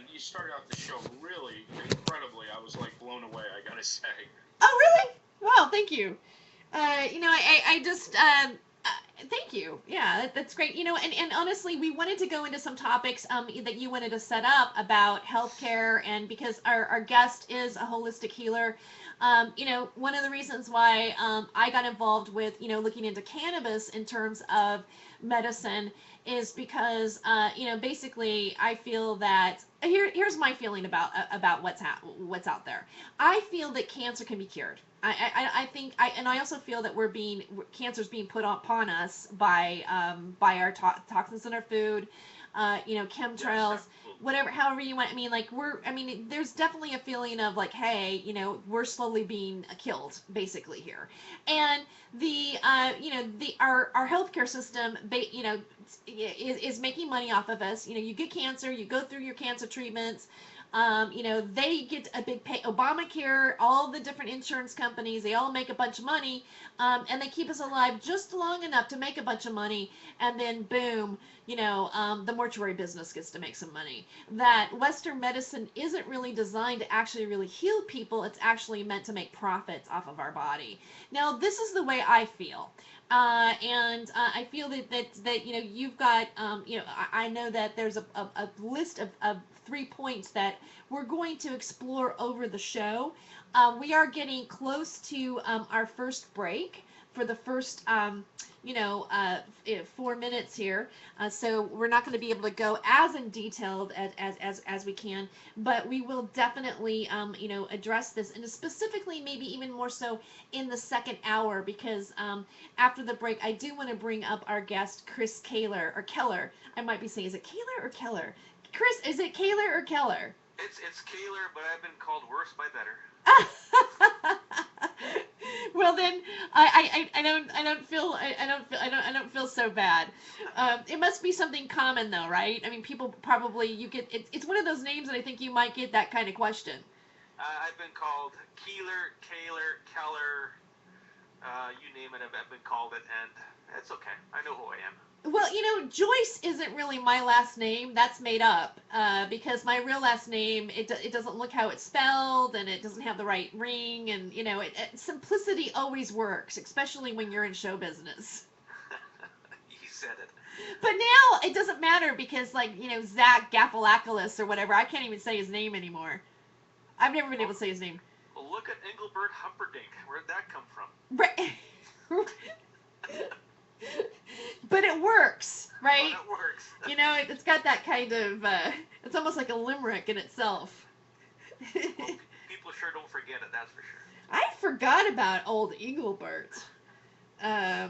and you started out the show really incredibly. I was like blown away, I gotta say. Oh, really? Wow, thank you. I just, thank you. Yeah, that's great. And honestly, we wanted to go into some topics that you wanted to set up about healthcare, and because our guest is a holistic healer. One of the reasons why I got involved with, looking into cannabis in terms of medicine is because, basically I feel that here's my feeling about what's out there. I feel that cancer can be cured. I think and I also feel that cancer's being put upon us by our toxins in our food, chemtrails, Yes, absolutely. whatever, however you want. I mean, there's definitely a feeling of like, hey, we're slowly being killed basically here, and our healthcare system, is making money off of us. You get cancer, you go through your cancer treatments. They get a big pay. Obamacare, all the different insurance companies, they all make a bunch of money, and they keep us alive just long enough to make a bunch of money, and then boom, the mortuary business gets to make some money. That Western medicine isn't really designed to actually really heal people. It's actually meant to make profits off of our body. Now, this is the way I feel. And I feel that you've got, I know that there's a list of 3 points that we're going to explore over the show. We are getting close to our first break for the first 4 minutes here, so we're not going to be able to go as in detailed as we can, but we will definitely address this, and specifically maybe even more so in the second hour, because after the break I do want to bring up our guest Chris Kaler, or Keller. I might be saying, is it Kaler or Keller? Chris, is it Kaler or Keller? It's Kaler, but I've been called worse by better. Well then, I don't feel so bad. It must be something common though, right? I mean, people probably, it's one of those names that I think you might get that kind of question. I've been called Keeler, Kaler, Keller, you name it. I've been called it, and it's okay. I know who I am. Well, Joyce isn't really my last name. That's made up, because my real last name, it doesn't look how it's spelled, and it doesn't have the right ring, and simplicity always works, especially when you're in show business. You said it. But now it doesn't matter because, like, Zach Gafalakis or whatever, I can't even say his name anymore. I've never been able to say his name. Well, look at Engelbert Humperdinck. Where'd that come from? Right. But it works, right? But it works. It's got that kind of, it's almost like a limerick in itself. Well, people sure don't forget it, that's for sure. I forgot about old Engelbert. I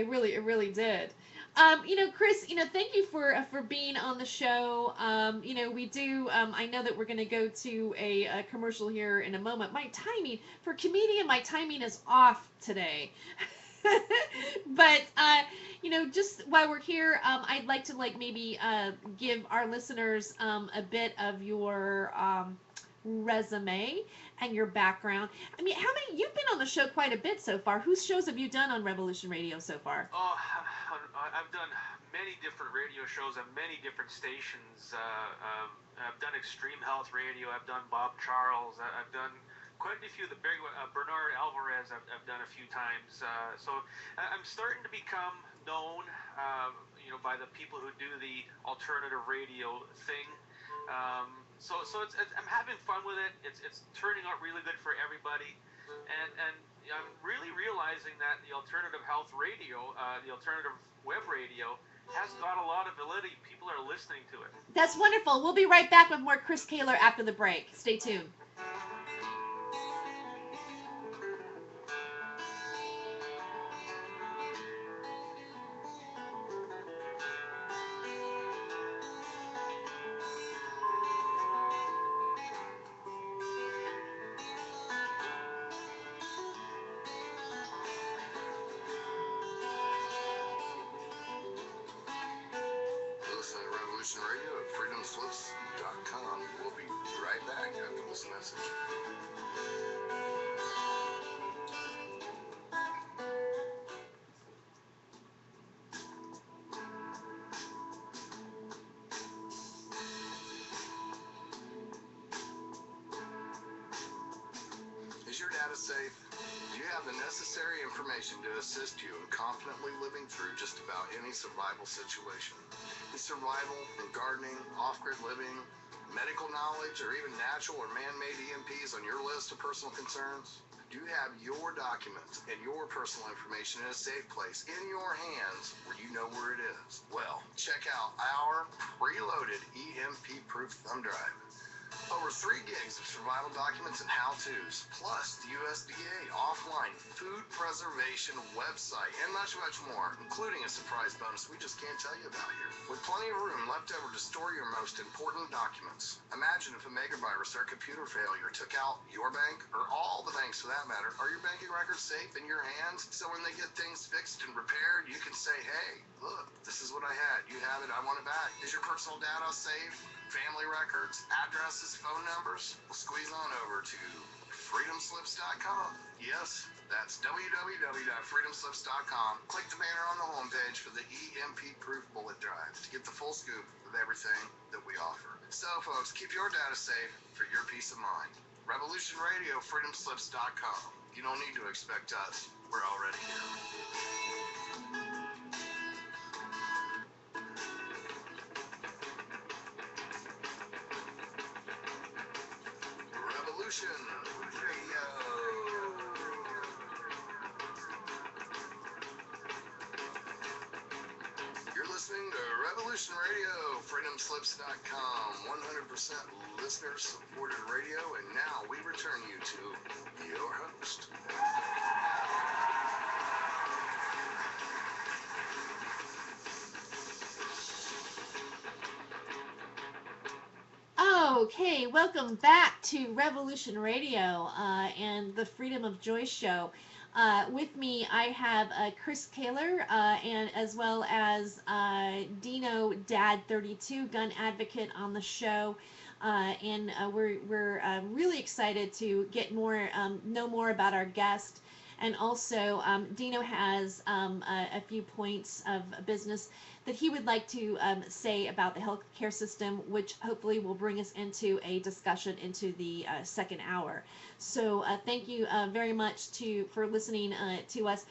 really did. Chris, thank you for being on the show. We do. I know that we're going to go to a commercial here in a moment. My timing for comedian, my timing is off today. But just while we're here, I'd like to maybe give our listeners a bit of your resume and your background. I mean, you've been on the show quite a bit so far. Whose shows have you done on Revolution Radio so far? Oh, I've done many different radio shows at many different stations. I've done Extreme Health Radio. I've done Bob Charles. I've done quite a few. The big Bernard Alvarez I've done a few times. So I'm starting to become known, by the people who do the alternative radio thing. So I'm having fun with it. It's turning out really good for everybody, and I'm really realizing that the alternative health radio, the alternative web radio, has got a lot of validity. People are listening to it. That's wonderful. We'll be right back with more Chris Kaler after the break. Stay tuned. Listen to Revolution Radio at freedomslips.com. We'll be right back after this message. data safe? Do you have the necessary information to assist you in confidently living through just about any survival situation? Is survival and gardening, off-grid living, medical knowledge, or even natural or man-made EMPs on your list of personal concerns? Do you have your documents and your personal information in a safe place in your hands where you know where it is? Well, check out our preloaded EMP-proof thumb drive. Over 3 gigs of survival documents and how-tos, plus the USDA offline food preservation website, and much, much more, including a surprise bonus we just can't tell you about here. With plenty of room left over to store your most important documents. Imagine if a megavirus or computer failure took out your bank, or all the banks for that matter. Are your banking records safe in your hands? So when they get things fixed and repaired, you can say, hey, look, this is what I had. You have it. I want it back. Is your personal data safe? Family records, addresses, phone numbers? We'll squeeze on over to freedomslips.com. Yes, that's www.freedomslips.com. Click the banner on the homepage for the EMP-proof bullet drive to get the full scoop of everything that we offer. So, folks, keep your data safe for your peace of mind. Revolution Radio, freedomslips.com. You don't need to expect us. We're already here. Revolution Radio. You're listening to Revolution Radio, freedomslips.com, 100% listener-supported radio, and now we return you to your host. Okay, welcome back to Revolution Radio and the Freedom of Joyce show. With me, I have Chris Kaler and as well as Dino Dad 32, gun advocate, on the show. And we're really excited to get more, know more about our guest. And also, Dino has a few points of business that he would like to say about the healthcare system, which hopefully will bring us into a discussion into the second hour. So thank you very much for listening to us.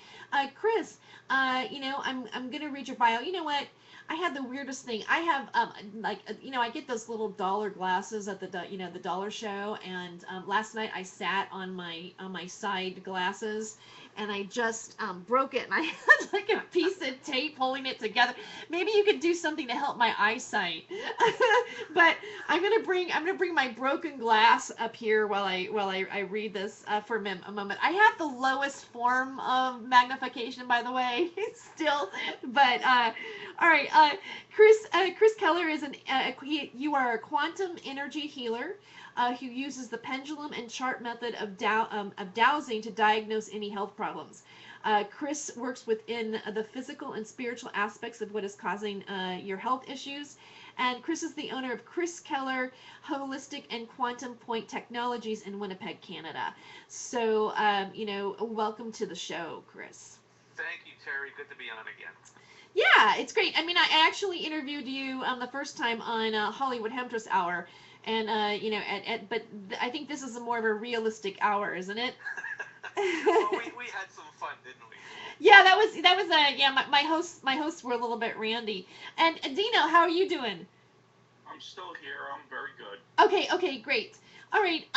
Chris, I'm going to read your bio. You know what? I had the weirdest thing. I have I get those little dollar glasses at the the dollar show, and last night I sat on my side glasses, and I just broke it, and I had like a piece of tape holding it together. Maybe you could do something to help my eyesight. But I'm gonna bring my broken glass up here while I read this for a moment. I have the lowest form of magnification, by the way, still, but all right. Chris Keller is you are a quantum energy healer who uses the pendulum and chart method of dowsing to diagnose any health problems. Chris works within the physical and spiritual aspects of what is causing your health issues. And Chris is the owner of Chris Keller Holistic and Quantum Point Technologies in Winnipeg, Canada. So, welcome to the show, Chris. Thank you, Terry. Good to be on again. Yeah, it's great. I mean, I actually interviewed you the first time on Hollywood Hemtress Hour, and but I think this is a more of a realistic hour, isn't it? Well, we had some fun, didn't we? Yeah, that was my hosts were a little bit randy. And Dino, how are you doing? I'm still here. I'm very good. Okay, great. All right.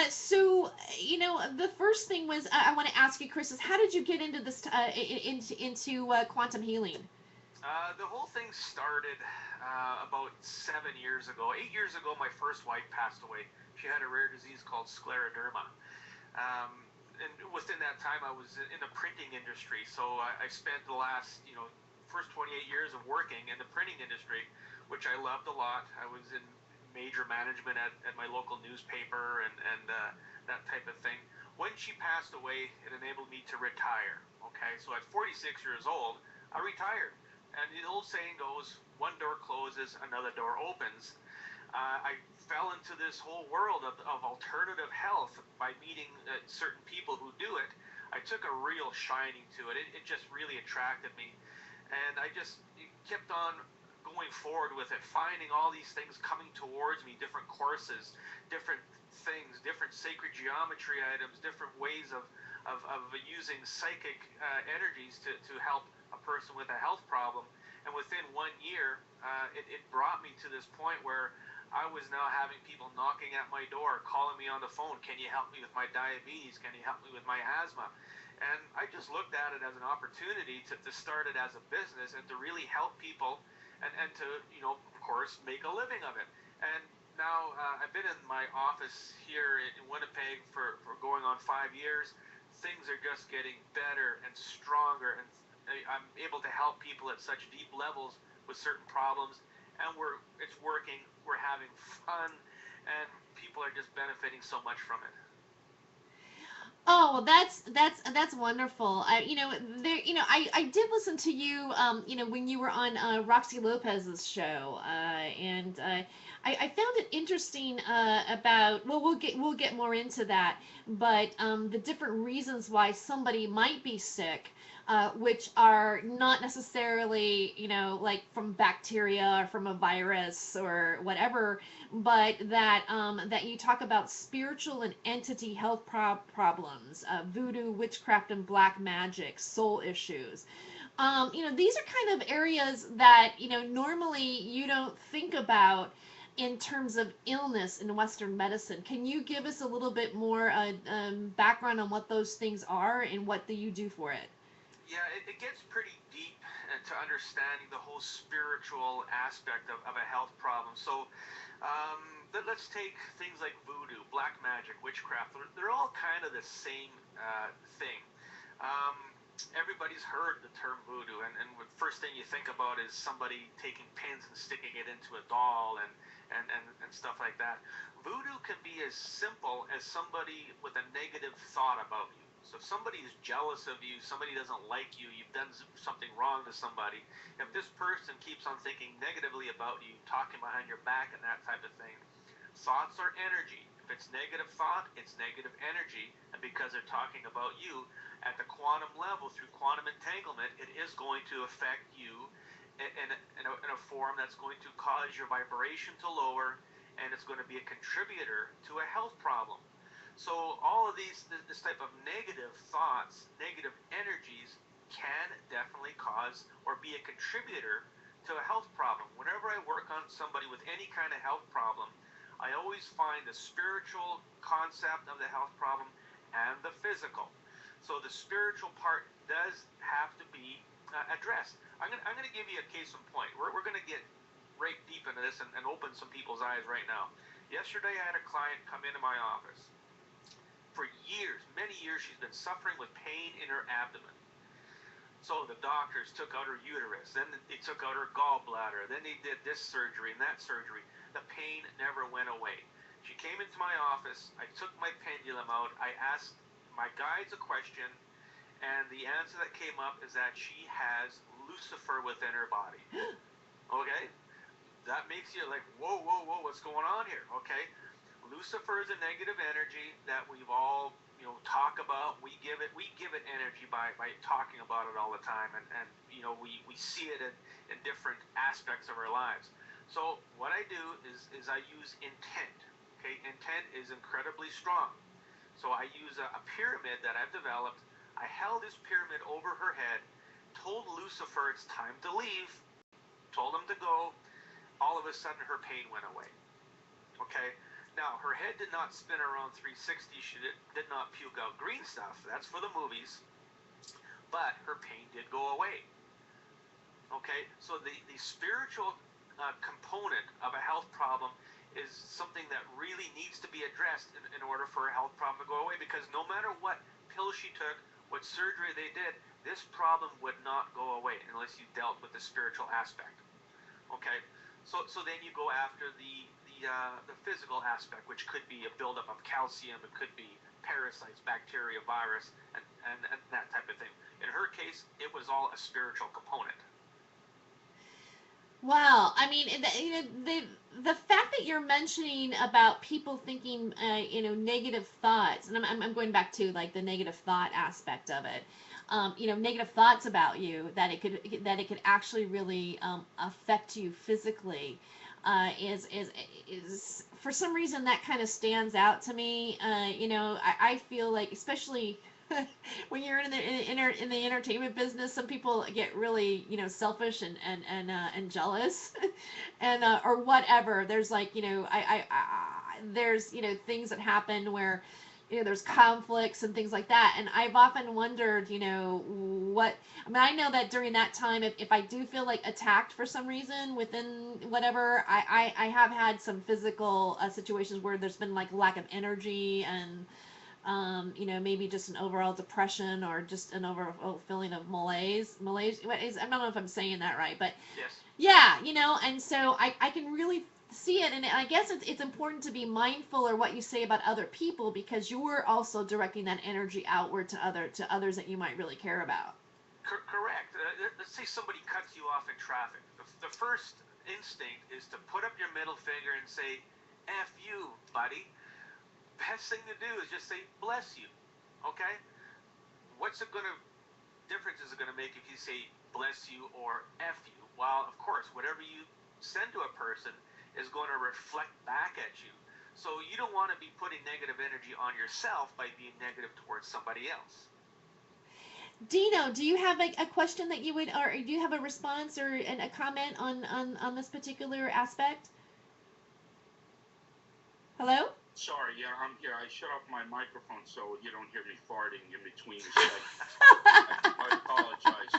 So the first thing was I want to ask you, Chris, is how did you get into this into quantum healing? The whole thing started about 7 years ago. 8 years ago, my first wife passed away. She had a rare disease called scleroderma. And within that time, I was in the printing industry. So I spent the last, first 28 years of working in the printing industry, which I loved a lot. I was in major management at my local newspaper and that type of thing. When she passed away, it enabled me to retire. Okay, so at 46 years old, I retired. And the old saying goes, one door closes, another door opens. I fell into this whole world of alternative health by meeting certain people who do it. I took a real shining to it. It just really attracted me. And I just kept on going forward with it, finding all these things coming towards me, different courses, different things, different sacred geometry items, different ways of using psychic energies to help a person with a health problem. And within 1 year, it brought me to this point where I was now having people knocking at my door, calling me on the phone. Can you help me with my diabetes? Can you help me with my asthma? And I just looked at it as an opportunity to start it as a business and to really help people and to, of course, make a living of it. And now I've been in my office here in Winnipeg for going on 5 years. Things are just getting better and stronger, and I'm able to help people at such deep levels with certain problems, and it's working. We're having fun, and people are just benefiting so much from it. Oh, well, that's wonderful. I did listen to you, when you were on Roxy Lopez's show, and I found it interesting about. Well, we'll get more into that, but the different reasons why somebody might be sick. Which are not necessarily, like from bacteria or from a virus or whatever, but that you talk about spiritual and entity health problems, voodoo, witchcraft, and black magic, soul issues. These are kind of areas that, normally you don't think about in terms of illness in Western medicine. Can you give us a little bit more background on what those things are and what do you do for it? Yeah, it gets pretty deep to understanding the whole spiritual aspect of a health problem. So let's take things like voodoo, black magic, witchcraft. They're all kind of the same thing. Um, Everybody's heard the term voodoo, and the first thing you think about is somebody taking pins and sticking it into a doll and stuff like that. Voodoo can be as simple as somebody with a negative thought about you. So if somebody is jealous of you, somebody doesn't like you, you've done something wrong to somebody, if this person keeps on thinking negatively about you, talking behind your back and that type of thing, thoughts are energy. If it's negative thought, it's negative energy, and because they're talking about you, at the quantum level, through quantum entanglement, it is going to affect you in a form that's going to cause your vibration to lower, and it's going to be a contributor to a health problem. So all of this type of negative thoughts, negative energies can definitely cause or be a contributor to a health problem. Whenever I work on somebody with any kind of health problem, I always find the spiritual concept of the health problem and the physical. So the spiritual part does have to be addressed. I'm going to give you a case in point. We're going to get right deep into this and open some people's eyes right now. Yesterday I had a client come into my office. For years, many years, she's been suffering with pain in her abdomen. So the doctors took out her uterus, then they took out her gallbladder, then they did this surgery and that surgery. The pain never went away. She came into my office, I took my pendulum out, I asked my guides a question, and the answer that came up is that she has Lucifer within her body. Okay? That makes you like, whoa, what's going on here? Okay? Lucifer is a negative energy that we've all, talk about. We give it energy by talking about it all the time, and we see it in different aspects of our lives. So what I do is I use intent. Okay, intent is incredibly strong. So I use a pyramid that I've developed. I held this pyramid over her head, told Lucifer it's time to leave, told him to go. All of a sudden her pain went away. Okay? Now, her head did not spin around 360. She did not puke out green stuff. That's for the movies. But her pain did go away. Okay? So the spiritual component of a health problem is something that really needs to be addressed in order for a health problem to go away, because no matter what pills she took, what surgery they did, this problem would not go away unless you dealt with the spiritual aspect. Okay? So then you go after the physical aspect, which could be a buildup of calcium, it could be parasites, bacteria, virus, and that type of thing. In her case, it was all a spiritual component. Wow, I mean, the fact that you're mentioning about people thinking, negative thoughts, and I'm going back to like the negative thought aspect of it. negative thoughts about you, that it could actually really affect you physically. Is for some reason that kind of stands out to me. I feel like, especially when you're in the entertainment business, some people get really selfish and jealous, and or whatever. There's like there's things that happen where there's conflicts and things like that. And I've often wondered, what, I mean, I know that during that time, if I do feel like attacked for some reason within whatever, I have had some physical situations where there's been like lack of energy and, maybe just an overall depression or just an overall feeling of malaise. I don't know if I'm saying that right, but Yes. yeah, and so I can really see it, and I guess it's important to be mindful of what you say about other people, because you're also directing that energy outward to others that you might really care about. Correct. Let's say somebody cuts you off in traffic. The first instinct is to put up your middle finger and say, F you, buddy. Best thing to do is just say, bless you. Okay? What's it gonna difference is it gonna make if you say bless you or F you? Well, of course, whatever you send to a person is going to reflect back at you. So you don't want to be putting negative energy on yourself by being negative towards somebody else. Dino, do you have a question that you would, or do you have a response or a comment on this particular aspect? Hello? Sorry, yeah, I'm here. I shut off my microphone so you don't hear me farting in between the segments. I apologize.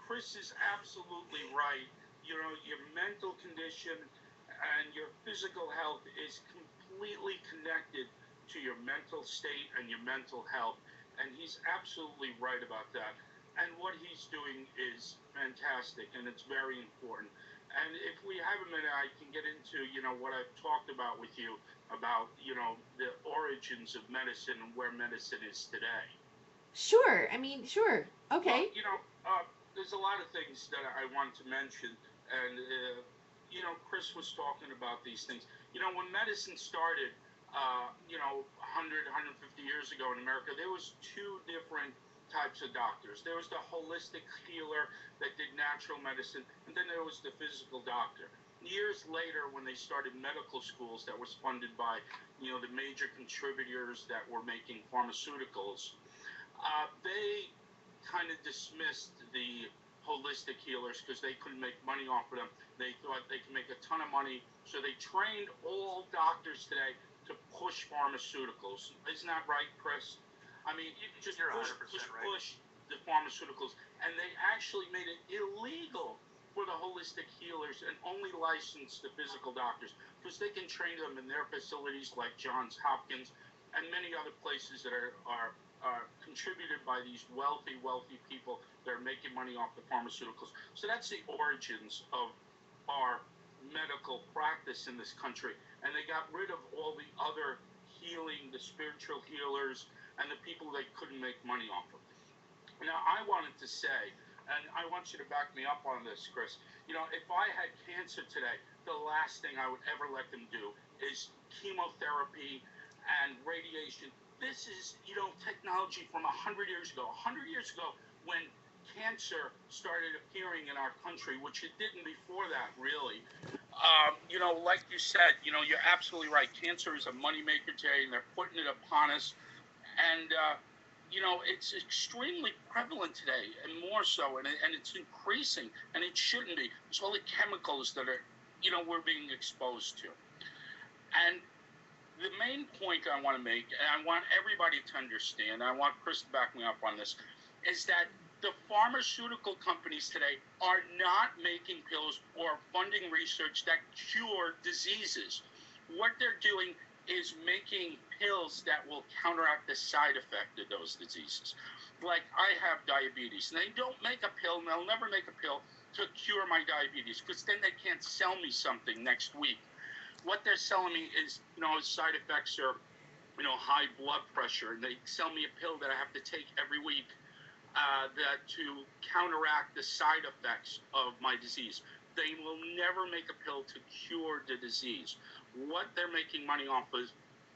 Chris is absolutely right. Your mental condition and your physical health is completely connected to your mental state and your mental health. And he's absolutely right about that. And what he's doing is fantastic, and it's very important. And if we have a minute, I can get into, what I've talked about with you about, the origins of medicine and where medicine is today. Sure. I mean, sure. Okay. Well, there's a lot of things that I want to mention. And, Chris was talking about these things. When medicine started, 100, 150 years ago in America, there was two different types of doctors. There was the holistic healer that did natural medicine, and then there was the physical doctor. Years later, when they started medical schools that was funded by, the major contributors that were making pharmaceuticals, they kind of dismissed the holistic healers because they couldn't make money off of them. They thought they could make a ton of money, so they trained all doctors today to push pharmaceuticals. Isn't that right, Chris? I mean, just push the pharmaceuticals, and they actually made it illegal for the holistic healers and only licensed the physical doctors, because they can train them in their facilities like Johns Hopkins and many other places that are contributed by these wealthy people that are making money off the pharmaceuticals. So that's the origins of our medical practice in this country. And they got rid of all the other healing, the spiritual healers, and the people they couldn't make money off of. Now, I wanted to say, and I want you to back me up on this, Chris, if I had cancer today, the last thing I would ever let them do is chemotherapy and radiation. This is, technology from 100 years ago. 100 years ago, when cancer started appearing in our country, which it didn't before that, really. Like you said, you're absolutely right. Cancer is a moneymaker today, and they're putting it upon us. And, it's extremely prevalent today, and more so, and it's increasing, and it shouldn't be. It's all the chemicals that are, we're being exposed to. And the main point I want to make, and I want everybody to understand, I want Chris to back me up on this, is that the pharmaceutical companies today are not making pills or funding research that cure diseases. What they're doing is making pills that will counteract the side effect of those diseases. Like, I have diabetes, and they don't make a pill, and they'll never make a pill to cure my diabetes, because then they can't sell me something next week. What they're selling me is, side effects are, high blood pressure, and they sell me a pill that I have to take every week that to counteract the side effects of my disease. They will never make a pill to cure the disease. What they're making money off of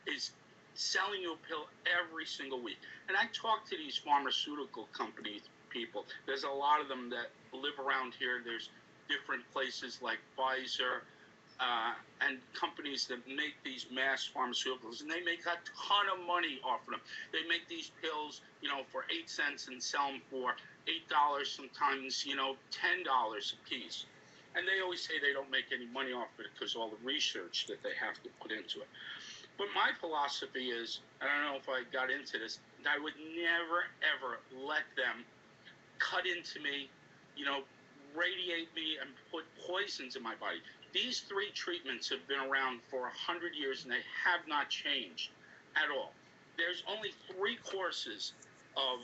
is selling you a pill every single week. And I talk to these pharmaceutical company people. There's a lot of them that live around here. There's different places like Pfizer, and companies that make these mass pharmaceuticals, and they make a ton of money off of them. They make these pills, for 8 cents and sell them for $8, sometimes, $10 a piece. And they always say they don't make any money off of it because all the research that they have to put into it. But my philosophy is, I don't know if I got into this, I would never, ever let them cut into me, radiate me, and put poisons in my body. These 3 treatments have been around for 100 years, and they have not changed at all. There's only 3 courses of,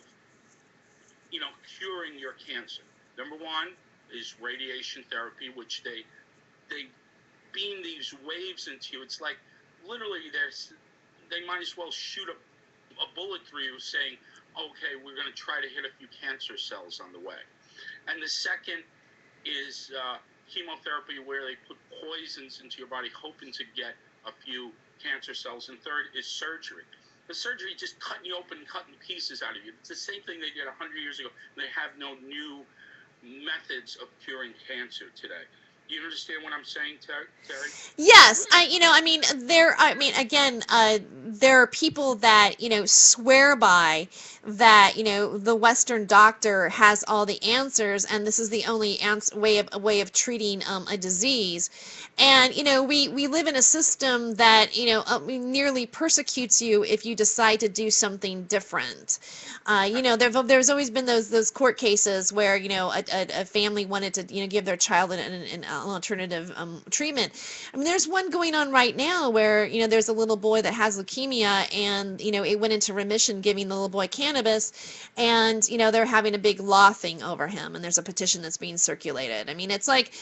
curing your cancer. Number 1 is radiation therapy, which they beam these waves into you. It's like literally they might as well shoot a bullet through you saying, okay, we're going to try to hit a few cancer cells on the way. And the second is chemotherapy, where they put poisons into your body hoping to get a few cancer cells. And third is surgery. The surgery just cutting you open and cutting pieces out of you. It's the same thing they did 100 years ago. They have no new methods of curing cancer today. Do you understand what I'm saying, Terry? Yes, again, there are people that, swear by that, the Western doctor has all the answers, and this is the only way of treating a disease. And, we live in a system that, nearly persecutes you if you decide to do something different. There's always been those court cases where, a family wanted to, give their child an alternative treatment. I mean, there's one going on right now where, there's a little boy that has leukemia, and, it went into remission giving the little boy cannabis, and, they're having a big law thing over him, and there's a petition that's being circulated. I mean, it's like,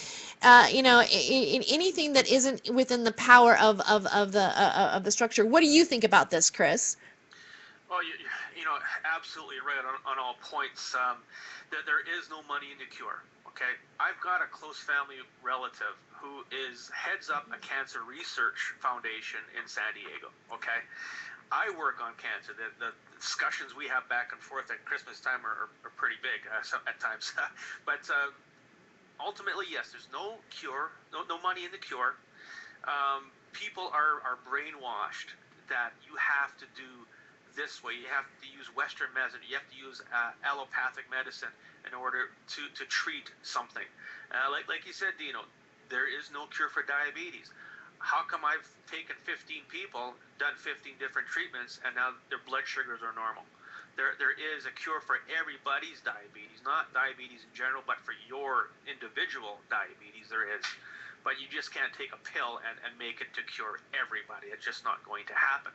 in anything that isn't within the power of the structure. What do you think about this, Chris? Well, absolutely right on all points. That there is no money in the cure. Okay, I've got a close family relative who heads up a cancer research foundation in San Diego. Okay, I work on cancer. The discussions we have back and forth at Christmas time are pretty big at times. But ultimately, yes, there's no cure, no money in the cure. People are brainwashed that you have to do this way. You have to use Western medicine. You have to use allopathic medicine in order to treat something. Like you said, Dino, there is no cure for diabetes. How come I've taken 15 people, done 15 different treatments, and now their blood sugars are normal? There is a cure for everybody's diabetes, not diabetes in general, but for your individual diabetes there is. But you just can't take a pill and make it to cure everybody. It's just not going to happen.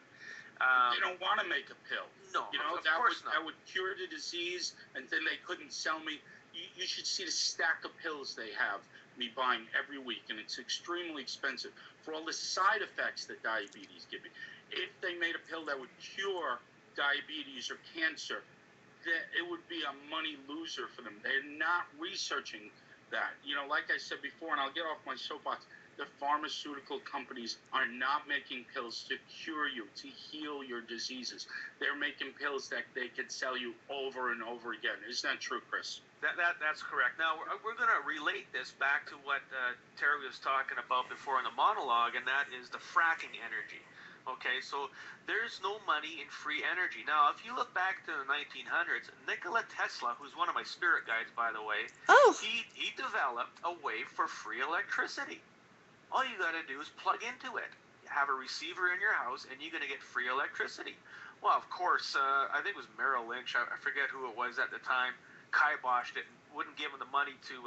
They don't want to make a pill. No, of course not. That would cure the disease, and then they couldn't sell me. You should see the stack of pills they have me buying every week, and it's extremely expensive for all the side effects that diabetes give me. If they made a pill that would cure diabetes or cancer, it would be a money loser for them. They're not researching that. Like I said before, and I'll get off my soapbox, the pharmaceutical companies are not making pills to cure you, to heal your diseases. They're making pills that they could sell you over and over again. Isn't that true, Chris? That's correct. Now, we're going to relate this back to what Terry was talking about before in the monologue, and that is the fracking energy. Okay, so there's no money in free energy. Now, if you look back to the 1900s, Nikola Tesla, who's one of my spirit guides, by the way, he developed a way for free electricity. All you got to do is plug into it. You have a receiver in your house, and you're going to get free electricity. Well, of course, I think it was Merrill Lynch. I forget who it was at the time. Kiboshed it and wouldn't give them the money to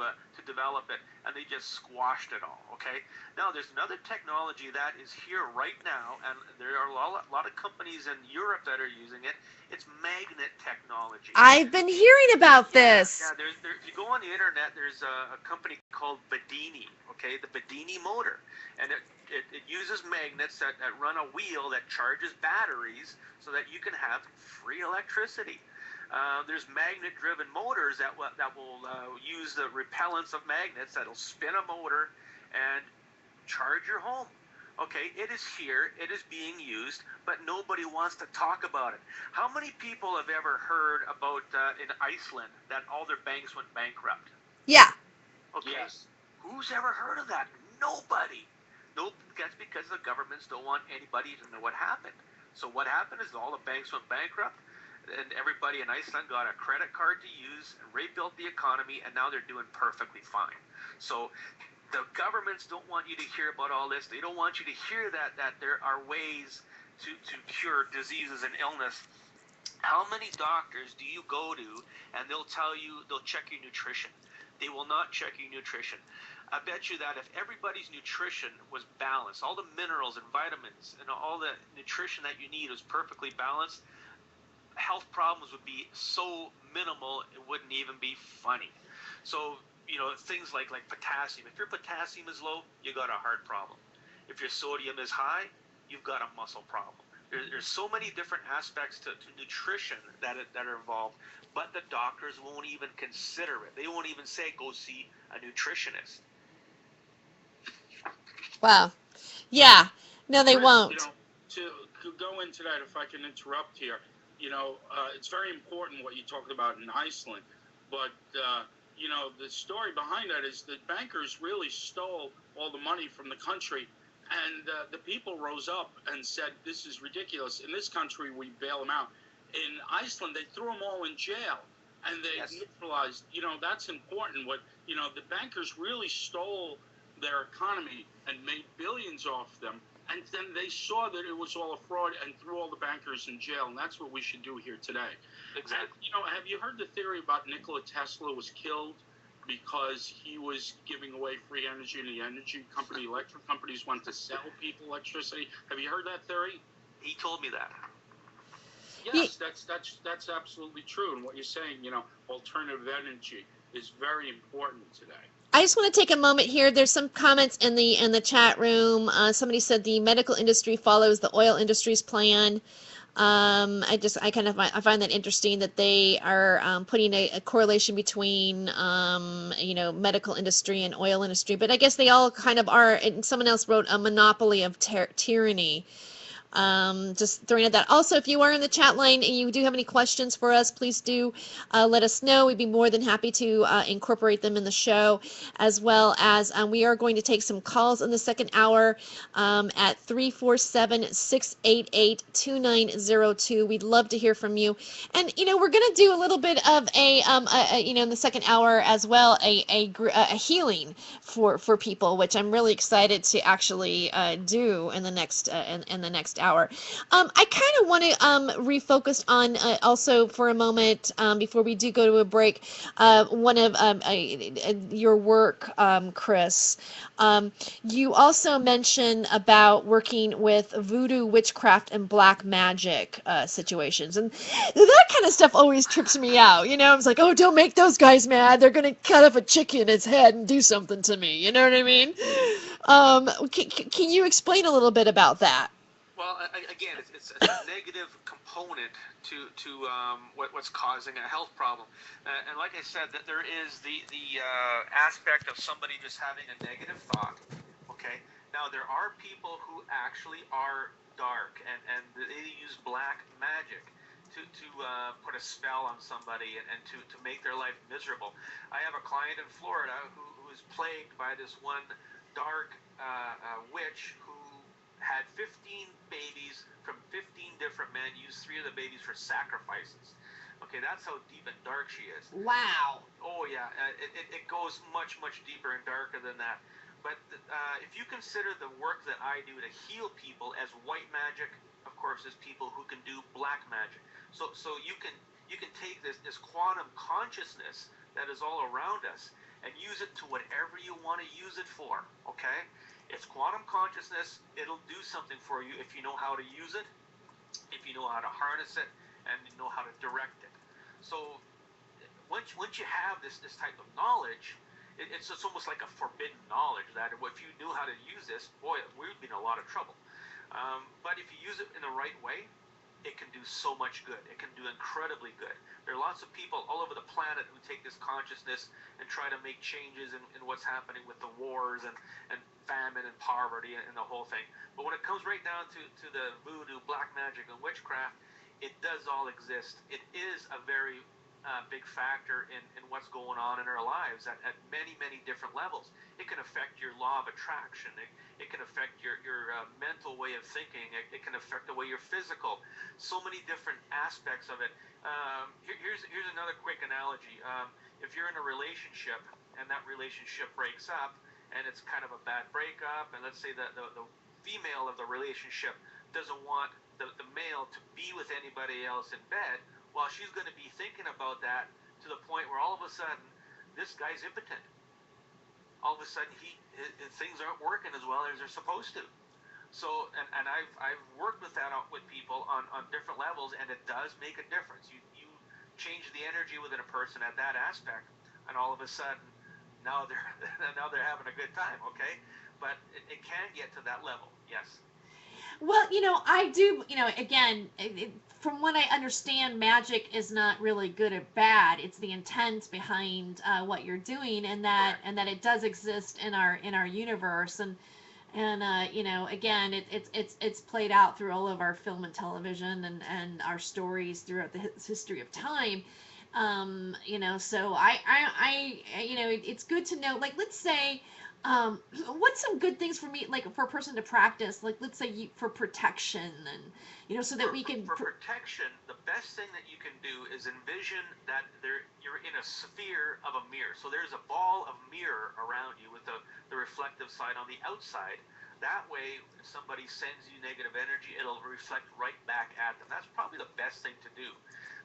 develop it, and they just squashed it all. Okay. Now there's another technology that is here right now, and there are a lot of companies in Europe that are using it. It's magnet technology. I've been hearing about this. Yeah. If you go on the internet, there's a company called Bedini. Okay, the Bedini motor, and it uses magnets that run a wheel that charges batteries so that you can have free electricity. There's magnet-driven motors that will use the repellence of magnets that'll spin a motor and charge your home. Okay, it is here, it is being used, but nobody wants to talk about it. How many people have ever heard about in Iceland that all their banks went bankrupt? Yeah. Okay, Yes. who's ever heard of that? Nobody. No, that's because the governments don't want anybody to know what happened. So what happened is all the banks went bankrupt, and everybody in Iceland got a credit card to use and rebuilt the economy, and now they're doing perfectly fine. So the governments don't want you to hear about all this. They don't want you to hear that there are ways to cure diseases and illness. How many doctors do you go to and they'll tell you they'll check your nutrition? They will not check your nutrition. I bet you that if everybody's nutrition was balanced, all the minerals and vitamins and all the nutrition that you need was perfectly balanced, health problems would be so minimal it wouldn't even be funny. So, things like potassium. If your potassium is low, you got a heart problem. If your sodium is high, you've got a muscle problem. There's so many different aspects to nutrition that are involved, but the doctors won't even consider it. They won't even say go see a nutritionist. Wow. Yeah. No, they Chris, won't. to go into that, if I can interrupt here, it's very important what you talked about in Iceland, but the story behind that is that bankers really stole all the money from the country, and the people rose up and said, "This is ridiculous. In this country, we bail them out." In Iceland, they threw them all in jail, and they Yes. neutralized. That's important. The bankers really stole their economy and made billions off them. And then they saw that it was all a fraud and threw all the bankers in jail. And that's what we should do here today. Exactly. And, have you heard the theory about Nikola Tesla was killed because he was giving away free energy and the electric companies want to sell people electricity? Have you heard that theory? He told me that. Yes, that's absolutely true. And what you're saying, alternative energy is very important today. I just want to take a moment here. There's some comments in the chat room. Somebody said the medical industry follows the oil industry's plan. I find that interesting that they are putting a correlation between medical industry and oil industry. But I guess they all kind of are. And someone else wrote a monopoly of tyranny. Just throwing at that. Also, if you are in the chat line and you do have any questions for us, please do let us know. We'd be more than happy to incorporate them in the show, as well as we are going to take some calls in the second hour at 347-688-2902. We'd love to hear from you. And, we're going to do a little bit of in the second hour as well, a healing for people, which I'm really excited to actually do in the next hour. I kind of want to refocus on also for a moment before we do go to a break. One of your work, Chris. You also mentioned about working with voodoo, witchcraft, and black magic situations, and that kind of stuff always trips me out. I was like, oh, don't make those guys mad. They're gonna cut off a chicken's head and do something to me. You know what I mean? Can you explain a little bit about that? Well, again, it's a negative component to what's causing a health problem, and like I said, that there is the aspect of somebody just having a negative thought. Okay, now there are people who actually are dark, and they use black magic to put a spell on somebody and to make their life miserable. I have a client in Florida who is plagued by this one dark witch who had 15 babies from 15 different men, used 3 of the babies for sacrifices. Okay, that's how deep and dark she is. Wow. Oh, yeah. It goes much, much deeper and darker than that. But if you consider the work that I do to heal people as white magic, of course, there's people who can do black magic. So you can take this quantum consciousness that is all around us and use it to whatever you want to use it for, okay? It's quantum consciousness. It'll do something for you if you know how to use it, if you know how to harness it, and you know how to direct it. So once you have this type of knowledge, it's almost like a forbidden knowledge that if you knew how to use this, boy, we'd be in a lot of trouble. But if you use it in the right way, it can do so much good. It can do incredibly good. There are lots of people all over the planet who take this consciousness and try to make changes in what's happening with the wars and famine and poverty and the whole thing. But when it comes right down to the voodoo, black magic, and witchcraft, it does all exist. It is a very big factor in what's going on in our lives at many, many different levels. It can affect your law of attraction. It can affect your mental way of thinking. It can affect the way you're physical. So many different aspects of it. Here's another quick analogy. If you're in a relationship and that relationship breaks up and it's kind of a bad breakup, and let's say that the female of the relationship doesn't want the male to be with anybody else in bed, well, she's going to be thinking about that to the point where all of a sudden this guy's impotent. All of a sudden things aren't working as well as they're supposed to. So, and I've worked with that with people on different levels, and it does make a difference. You change the energy within a person at that aspect, and all of a sudden now they're having a good time. Okay, but it can get to that level. Yes. Well, I do, again, from what I understand, magic is not really good or bad. It's the intent behind what you're doing, and that it does exist in our universe, and again, it's played out through all of our film and television and our stories throughout the history of time. So it's good to know. Like, let's say. What's some good things for me, like for a person to practice, like let's say for protection, and so that we can. For protection, the best thing that you can do is envision that you're in a sphere of a mirror. So there's a ball of mirror around you with the reflective side on the outside. That way, if somebody sends you negative energy, it'll reflect right back at them. That's probably the best thing to do.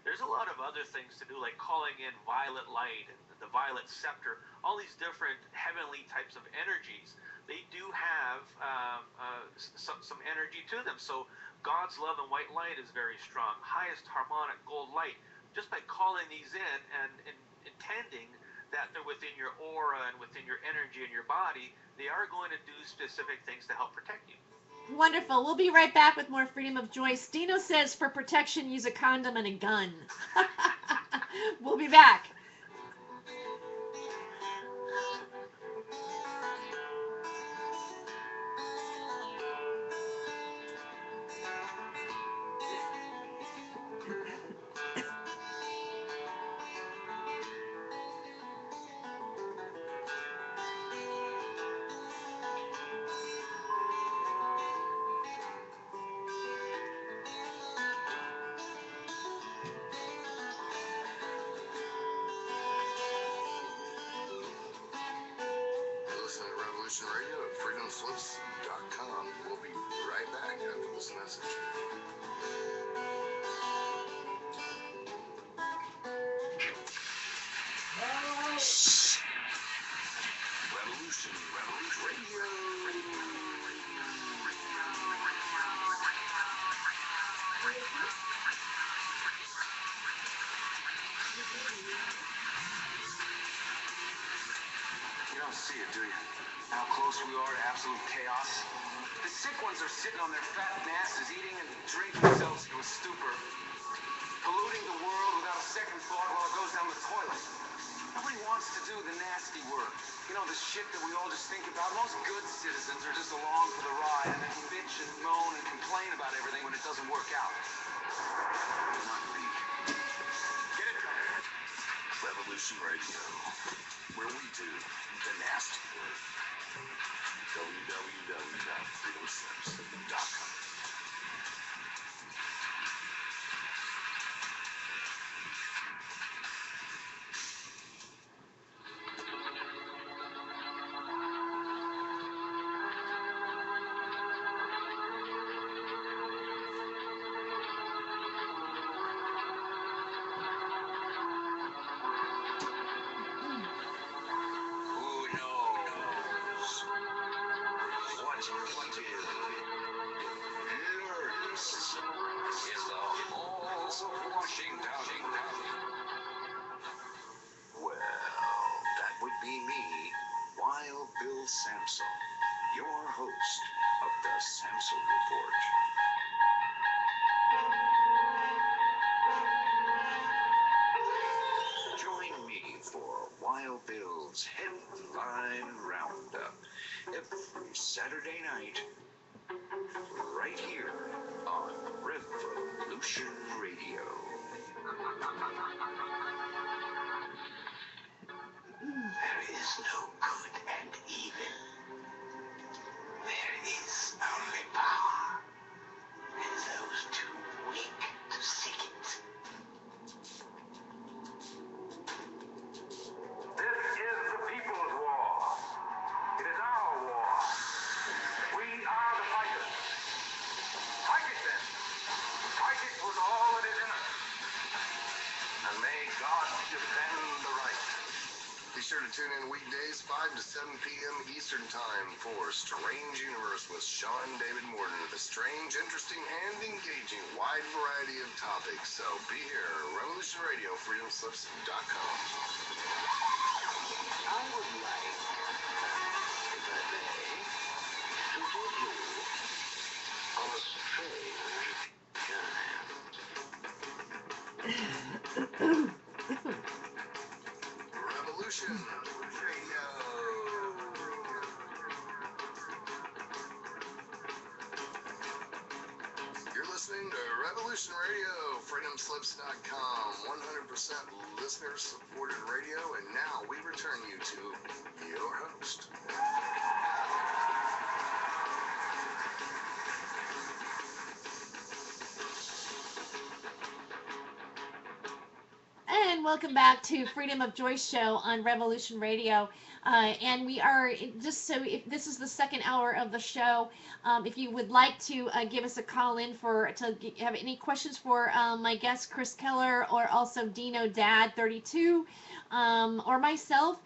There's a lot of other things to do, like calling in violet light and the violet scepter, all these different heavenly types of energies. They do have some energy to them. So God's love and white light is very strong. Highest harmonic gold light. Just by calling these in and intending that they're within your aura and within your energy and your body, they are going to do specific things to help protect you. Wonderful. We'll be right back with more Freedom of Joyce. Dino says for protection, use a condom and a gun. We'll be back. Radio at freedomslips.com. We'll be right back after this message. Revolution Radio. You don't see it, do you? How close we are to absolute chaos. The sick ones are sitting on their fat masses, eating and drinking themselves into a stupor, polluting the world without a second thought while it goes down the toilet. Nobody wants to do the nasty work. The shit that we all just think about. Most good citizens are just along for the ride and then bitch and moan and complain about everything when it doesn't work out. Not me. Get it done. Revolution Radio, where we do the nasty work. www.freedomslips.com. Your host of the Samson Report. Saturday night, right here on Revolution Radio. There is no good and evil. There is only power, and those too weak to seek it. This is the people's war. It is our war. We are the fighters. Fight it then. Fight it with all that is in us. And may God defend the right. Be sure to tune in weekdays 5 to 7 p.m. Eastern Time for Strange Universe with Sean David Morton with a strange, interesting, and engaging wide variety of topics. So be here, Revolution Radio, freedomslips.com. I would like, if I may, to give you on a strange time. Revolution Radio. You're listening to Revolution Radio, freedomslips.com, 100% listener-supported radio, and now we return you to your host. And welcome back to Freedom of Joyce show on Revolution Radio. And we are, just so if this is the second hour of the show, if you would like to give us a call in have any questions for my guest Chris Keller, or also Dino Dad 32, or myself,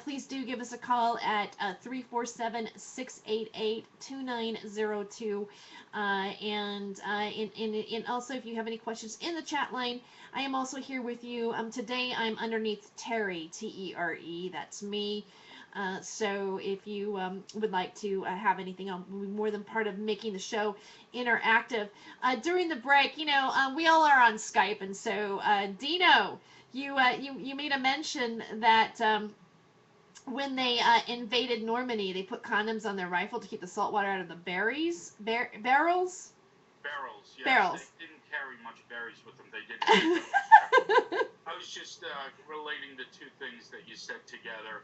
please do give us a call at 347-688-2902. And also, if you have any questions in the chat line, I am also here with you. Today I'm underneath Terry, T-E-R-E, that's me. So if you would like to have anything, I'll be more than part of making the show interactive. During the break, we all are on Skype, and so Dino, you made a mention that when they invaded Normandy, they put condoms on their rifle to keep the salt water out of the barrels. Barrels, yes. Barrels. They didn't carry much berries with them. They did. I was just relating the two things that you said together.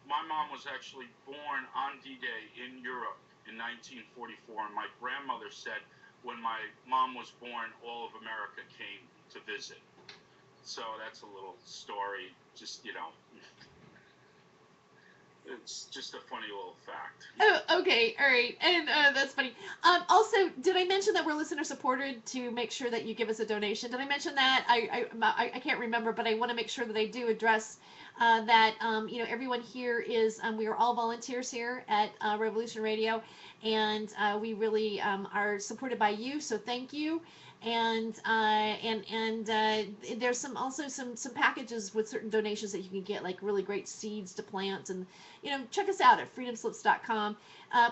My mom was actually born on D-Day in Europe in 1944, and my grandmother said when my mom was born, all of America came to visit. So that's a little story, just, it's just a funny little fact. Oh, okay, all right, and that's funny. Also, did I mention that we're listener supported to make sure that you give us a donation? Did I mention that? I can't remember, but I want to make sure that I do address that. Everyone here is we are all volunteers here at Revolution Radio, and we really are supported by you. So thank you. And there's some packages with certain donations that you can get, like really great seeds to plant, and check us out at freedomslips.com.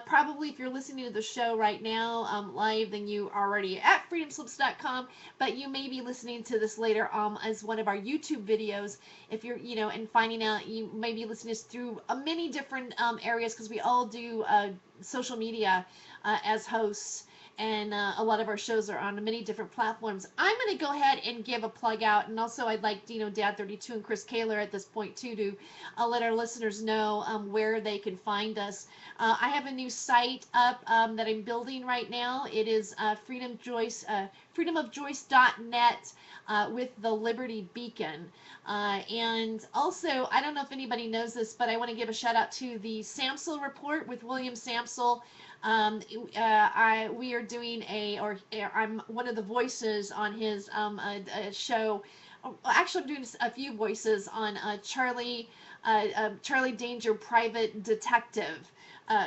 Probably if you're listening to the show right now live, then you are already at freedomslips.com, but you may be listening to this later as one of our YouTube videos. If you're and finding out, you may be listening to us through many different areas, because we all do social media as hosts. And a lot of our shows are on many different platforms. I'm going to go ahead and give a plug out, and also I'd like Dino Dad 32 and Chris Kaler at this point too to let our listeners know where they can find us. I have a new site up that I'm building right now. It is freedomofjoyce.net with the Liberty Beacon. And also, I don't know if anybody knows this, but I want to give a shout out to the Samsel Report with William Samsel. We are doing I'm one of the voices on his show. Actually, I'm doing a few voices on Charlie Danger Private Detective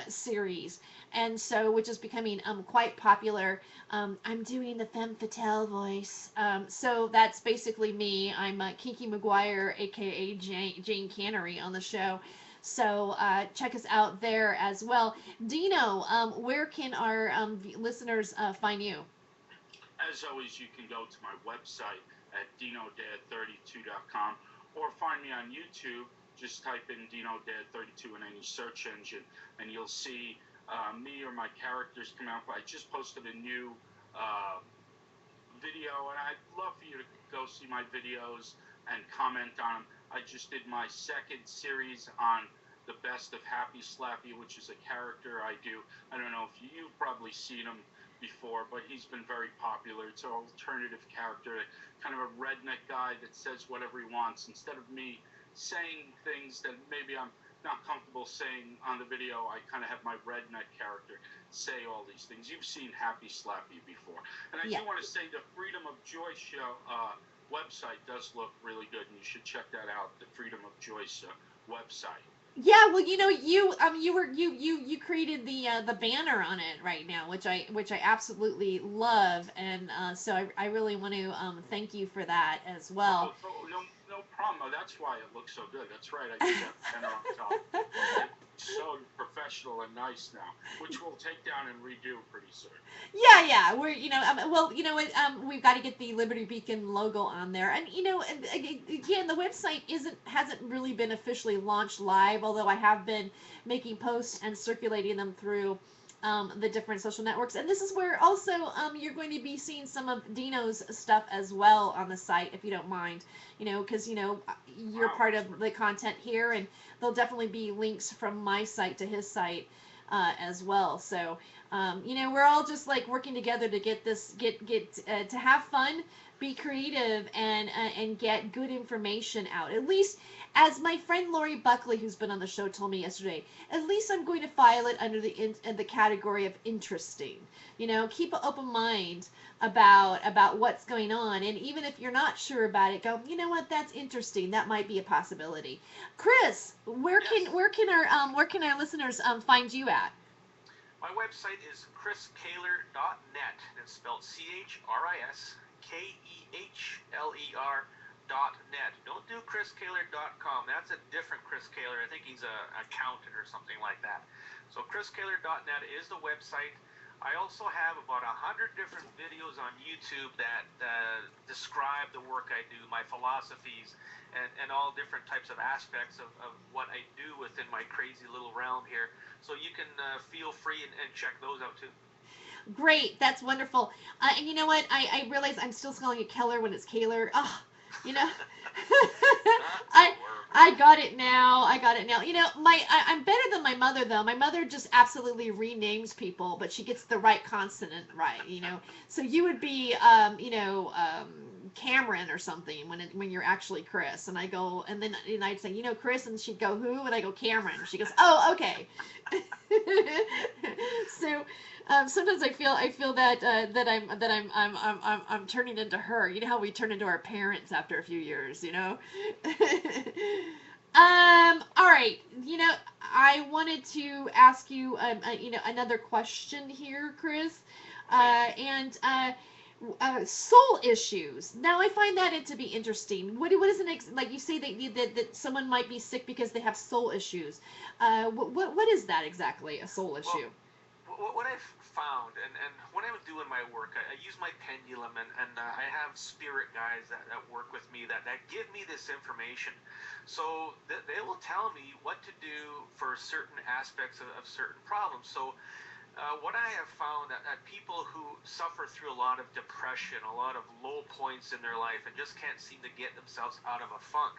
series, and so which is becoming quite popular. I'm doing the femme fatale voice, so that's basically me. I'm Kiki McGuire, aka Jane Cannery, on the show. So check us out there as well. Dino, where can our listeners find you? As always, you can go to my website at dinodad32.com, or find me on YouTube just type in Dino Dad 32 in any search engine, and you'll see me or my characters come out. I just posted a new video, and I'd love for you to go see my videos and comment on them. I just did my second series on the best of Happy Slappy, which is a character I do. I don't know if you've probably seen him before, but he's been very popular. It's an alternative character, kind of a redneck guy that says whatever he wants. Instead of me saying things that maybe I'm not comfortable saying on the video, I kind of have my redneck character say all these things. You've seen Happy Slappy before. And I do want to say the Freedom of Joyce show website does look really good, and you should check that out, the Freedom of Joyce website. Yeah, well, you created the banner on it right now, which I absolutely love, and so I really want to thank you for that as well. Oh, no problem. Oh, that's why it looks so good. That's right. I did that banner on top. It's so professional and nice now, which we'll take down and redo pretty soon. Yeah, we're we've got to get the Liberty Beacon logo on there, and again, the website hasn't really been officially launched live, although I have been making posts and circulating them through the different social networks, and this is where also you're going to be seeing some of Dino's stuff as well on the site, if you don't mind, because you're part of the content here, and there'll definitely be links from my site to his site as well. So we're all just like working together to get to have fun, be creative, and get good information out. At least, as my friend Lori Buckley, who's been on the show, told me yesterday, at least I'm going to file it under the category of interesting. Keep an open mind about what's going on, and even if you're not sure about it, go, you know what, that's interesting. That might be a possibility. Chris, where can our listeners find you at? My website is chriskaler.net. It's spelled ChrisKehler.net. Don't do chriskaler.com. That's a different Chris Kaler. I think he's an accountant or something like that. So chriskaler.net is the website. I also have about 100 different videos on YouTube that describe the work I do, my philosophies, and all different types of aspects of what I do within my crazy little realm here. So you can feel free and check those out too. Great, that's wonderful. And you know what? I realize I'm still calling it Keller when it's Kaler. I got it now. I'm better than my mother, though. My mother just absolutely renames people, but she gets the right consonant right. So you would be Cameron or something when you're actually Chris, and I go, and then I'd say, Chris, and she'd go, who? And I go, Cameron. She goes, oh, okay. So sometimes I feel that I'm turning into her. You know how we turn into our parents after a few years, All right. I wanted to ask you another question here, Chris, and soul issues. Now, I find that to be interesting. What is like you say that someone might be sick because they have soul issues? What is that exactly? A soul issue? Well, what I've found, and when I'm doing my work, I use my pendulum, and I have spirit guides that work with me that give me this information. So they will tell me what to do for certain aspects of certain problems. So what I have found that people who suffer through a lot of depression, a lot of low points in their life, and just can't seem to get themselves out of a funk,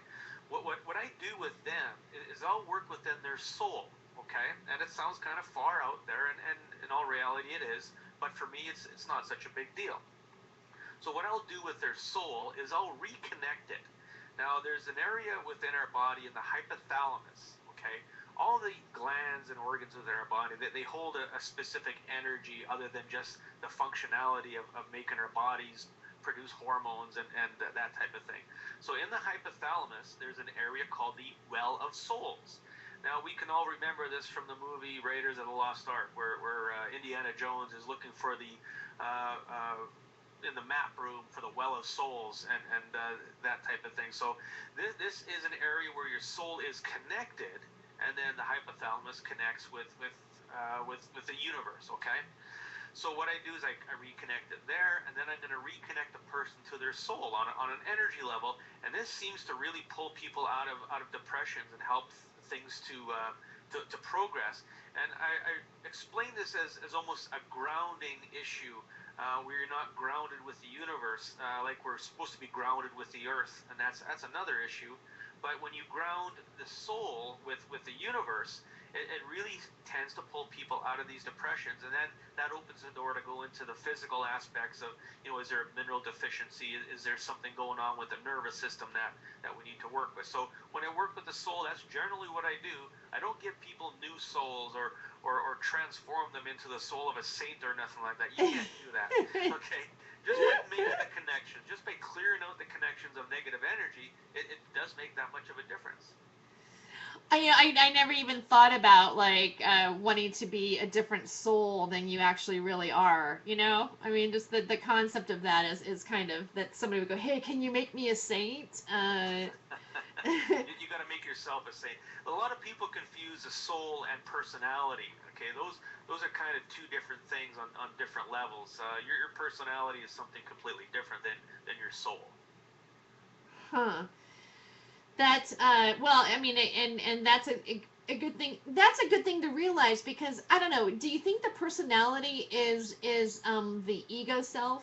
what I do with them is I'll work within their soul. Okay, and it sounds kind of far out there, and in all reality it is, but for me it's not such a big deal. So what I'll do with their soul is I'll reconnect it. Now there's an area within our body in the hypothalamus, okay? All the glands and organs within our body, they hold a specific energy other than just the functionality of making our bodies produce hormones and that type of thing. So in the hypothalamus, there's an area called the Well of Souls. Now, we can all remember this from the movie Raiders of the Lost Ark, where Indiana Jones is looking for in the map room for the Well of Souls and that type of thing. So this is an area where your soul is connected, and then the hypothalamus connects with the universe, okay? So what I do is I reconnect it there, and then I'm going to reconnect the person to their soul on an energy level, and this seems to really pull people out of depressions and help things to progress. And I explain this as almost a grounding issue, where you're not grounded with the universe, like we're supposed to be grounded with the earth, and that's another issue. But when you ground the soul with the universe, it really tends to pull people out of these depressions, and then that opens the door to go into the physical aspects of, is there a mineral deficiency? Is there something going on with the nervous system that we need to work with? So when I work with the soul, that's generally what I do. I don't give people new souls or transform them into the soul of a saint or nothing like that. You can't do that, okay? Just by making the connection, just by clearing out the connections of negative energy, it does make that much of a difference. I never even thought about like wanting to be a different soul than you actually really are. I mean, just the concept of that is kind of that somebody would go, hey, can you make me a saint? You got to make yourself a saint. A lot of people confuse the soul and personality. Okay, those are kind of two different things on different levels. Your personality is something completely different than your soul. Huh. That's well, I mean, and that's a good thing. That's a good thing to realize because I don't know. Do you think the personality is the ego self,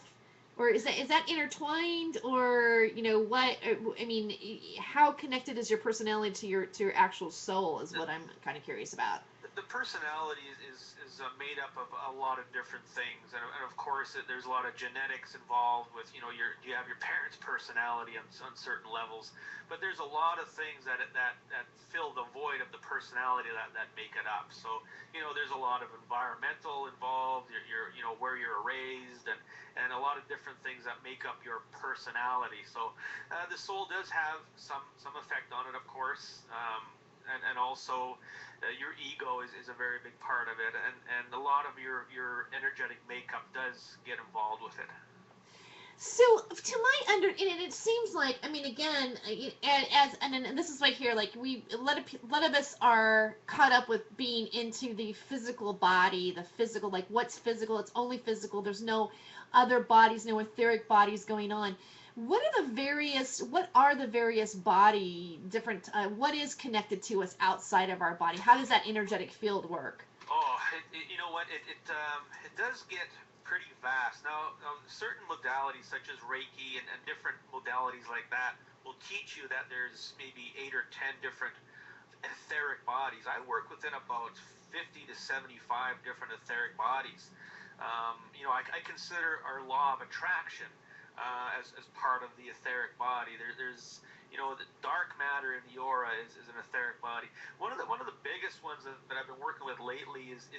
or is that intertwined, or what? I mean, how connected is your personality to your actual soul? Is what I'm kind of curious about. The personality is made up of a lot of different things, and of course there's a lot of genetics involved with you have your parents' personality on certain levels, but there's a lot of things that fill the void of the personality that make it up. So there's a lot of environmental involved, your where you're raised, and a lot of different things that make up your personality. So the soul does have some effect on it, of course. And also your ego is a very big part of it, and a lot of your energetic makeup does get involved with it. So to my and it seems like, I mean, again, and this is right here, like a lot of us are caught up with being into the physical body, the physical, like what's physical, it's only physical, there's no other bodies, no etheric bodies going on. What are the various body different? What is connected to us outside of our body? How does that energetic field work? Oh, you know what? It does get pretty vast. Now, certain modalities such as Reiki and different modalities like that will teach you that there's maybe 8 or 10 different etheric bodies. I work within about 50 to 75 different etheric bodies. I consider our law of attraction as part of the etheric body. There's the dark matter in the aura is an etheric body. One of the biggest ones that I've been working with lately is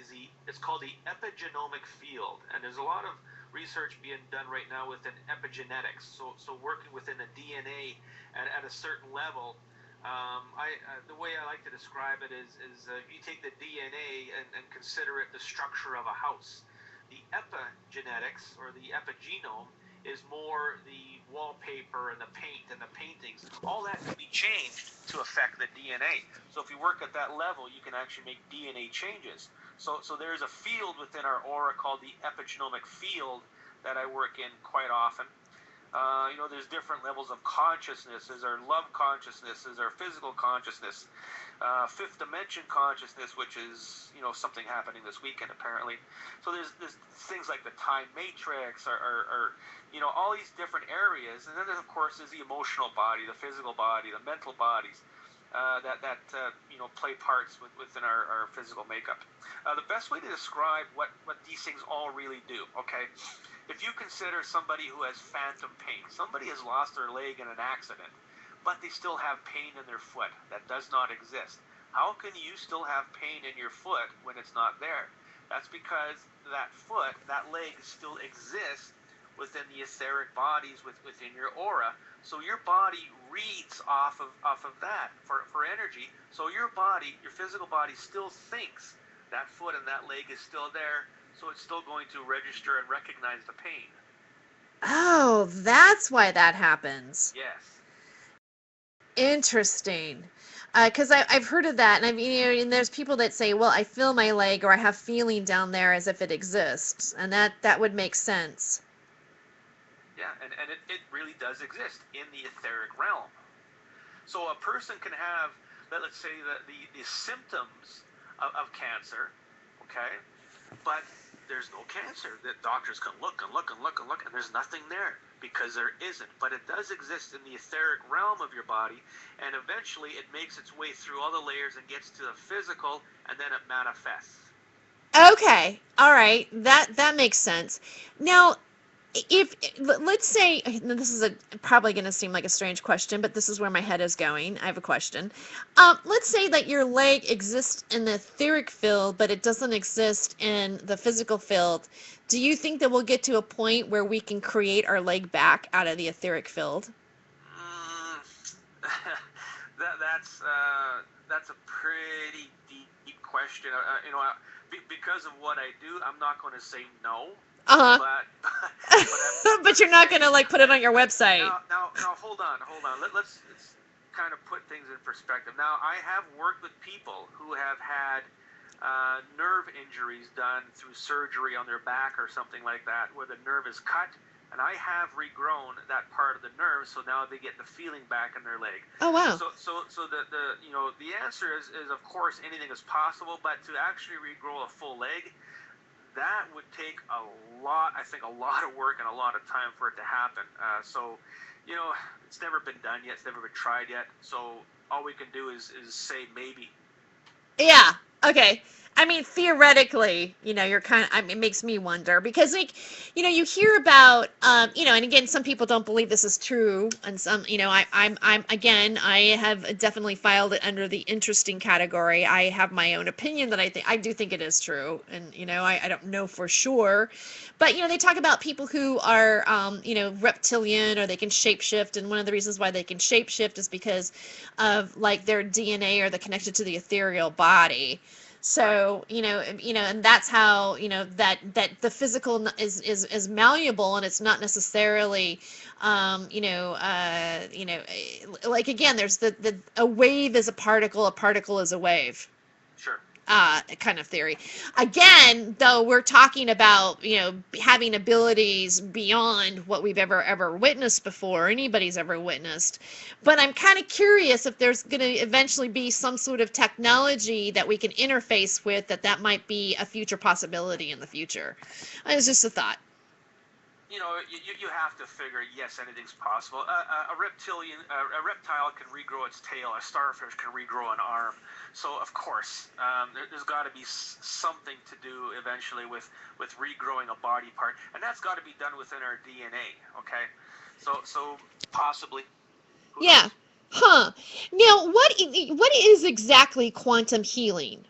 it's called the epigenomic field, and there's a lot of research being done right now within epigenetics. So working within the DNA at a certain level. The way I like to describe it is if you take the DNA and consider it the structure of a house, the epigenetics or the epigenome is more the wallpaper and the paint and the paintings. All that can be changed to affect the DNA. So if you work at that level, you can actually make DNA changes. So there's a field within our aura called the epigenomic field that I work in quite often. There's different levels of consciousness. There's our love consciousness, there's our physical consciousness, fifth dimension consciousness, which is, something happening this weekend apparently. So there's things like the time matrix or all these different areas. And then of course there's the emotional body, the physical body, the mental bodies that play parts within our physical makeup. The best way to describe what these things all really do, okay? If you consider somebody who has phantom pain, somebody has lost their leg in an accident, but they still have pain in their foot that does not exist. How can you still have pain in your foot when it's not there? That's because that foot, that leg still exists within the etheric bodies within your aura. So your body reads off of that for energy. So your body, your physical body still thinks that foot and that leg is still there. So it's still going to register and recognize the pain. Oh, that's why that happens. Yes. Interesting. Because I've heard of that, and and there's people that say, well, I feel my leg, or I have feeling down there as if it exists, and that would make sense. Yeah, and it really does exist in the etheric realm. So a person can have, let's say, the symptoms of cancer, okay, but there's no cancer. The doctors can look and look and look and look, and there's nothing there because there isn't. But it does exist in the etheric realm of your body, and eventually it makes its way through all the layers and gets to the physical, and then it manifests. Okay, all right, that makes sense. Now, if let's say this is probably going to seem like a strange question, but this is where my head is going. I have a question. Let's say that your leg exists in the etheric field, but it doesn't exist in the physical field. Do you think that we'll get to a point where we can create our leg back out of the etheric field? That's a pretty deep question. Because of what I do, I'm not going to say no. Uh-huh. But you're not going to like put it on your website. Now, hold on. Let's kind of put things in perspective. Now, I have worked with people who have had nerve injuries done through surgery on their back or something like that, where the nerve is cut, and I have regrown that part of the nerve, so now they get the feeling back in their leg. Oh wow! So the answer is of course anything is possible, but to actually regrow a full leg, that would take a lot of work and a lot of time for it to happen. So it's never been done yet. It's never been tried yet. So all we can do is say maybe. Yeah. Okay. I mean, theoretically, you're kind of, it makes me wonder because, like, you hear about, and again, some people don't believe this is true. And some, again, I have definitely filed it under the interesting category. I have my own opinion that I do think it is true. And, I don't know for sure. But, they talk about people who are, reptilian or they can shapeshift. And one of the reasons why they can shapeshift is because of, like, their DNA or the connected to the ethereal body. So, and that's how, that the physical is malleable, and it's not necessarily, like, again, there's a wave is a particle is a wave. Sure. Kind of theory. Again, though, we're talking about, having abilities beyond what we've ever witnessed before, anybody's ever witnessed. But I'm kind of curious if there's going to eventually be some sort of technology that we can interface with that might be a future possibility in the future. It's just a thought. You have to figure, yes, anything's possible. A reptile can regrow its tail. A starfish can regrow an arm. So, of course, there's got to be something to do eventually with regrowing a body part, and that's got to be done within our DNA. Okay, so possibly. Yeah. Huh. Now, what is exactly quantum healing?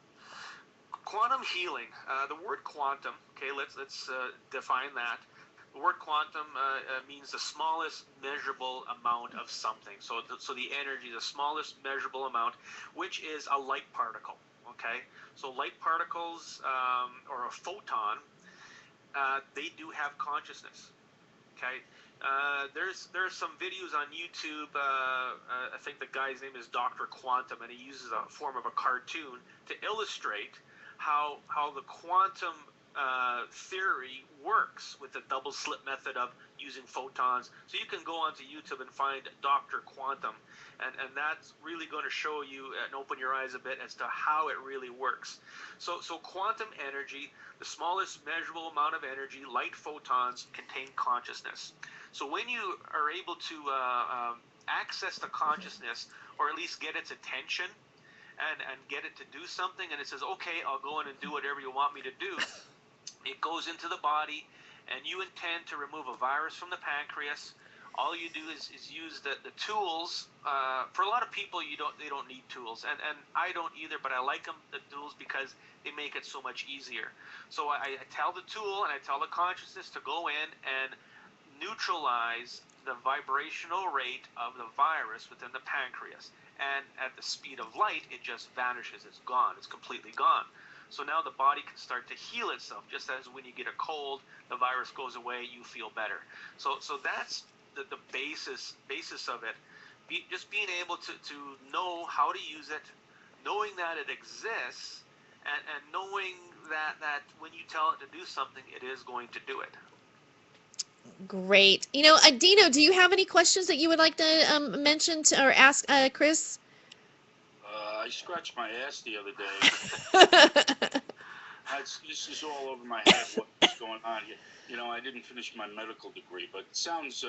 Quantum healing. The word quantum. Okay, let's define that. The word quantum means the smallest measurable amount of something. So the energy, the smallest measurable amount, which is a light particle. Okay, so light particles or a photon, they do have consciousness. Okay, there's some videos on YouTube. I think the guy's name is Dr. Quantum, and he uses a form of a cartoon to illustrate how the quantum theory works with the double slit method of using photons. So you can go onto YouTube and find Dr. Quantum, and that's really going to show you and open your eyes a bit as to how it really works. So quantum energy, the smallest measurable amount of energy, light photons, contain consciousness. So when you are able to access the consciousness, or at least get its attention, and get it to do something, and it says, okay, I'll go in and do whatever you want me to do, it goes into the body, and you intend to remove a virus from the pancreas. All you do is use the tools. For a lot of people, they don't need tools, and I don't either, but I like the tools because they make it so much easier. So I tell the tool and I tell the consciousness to go in and neutralize the vibrational rate of the virus within the pancreas. And at the speed of light, it just vanishes. It's gone. It's completely gone. So now the body can start to heal itself, just as when you get a cold, the virus goes away, you feel better. So that's the basis of it. just being able to know how to use it, knowing that it exists, and knowing that when you tell it to do something, it is going to do it. Great. Dino, do you have any questions that you would like to mention or ask Chris? I scratched my ass the other day. This is all over my head. What's going on here? I didn't finish my medical degree, but it sounds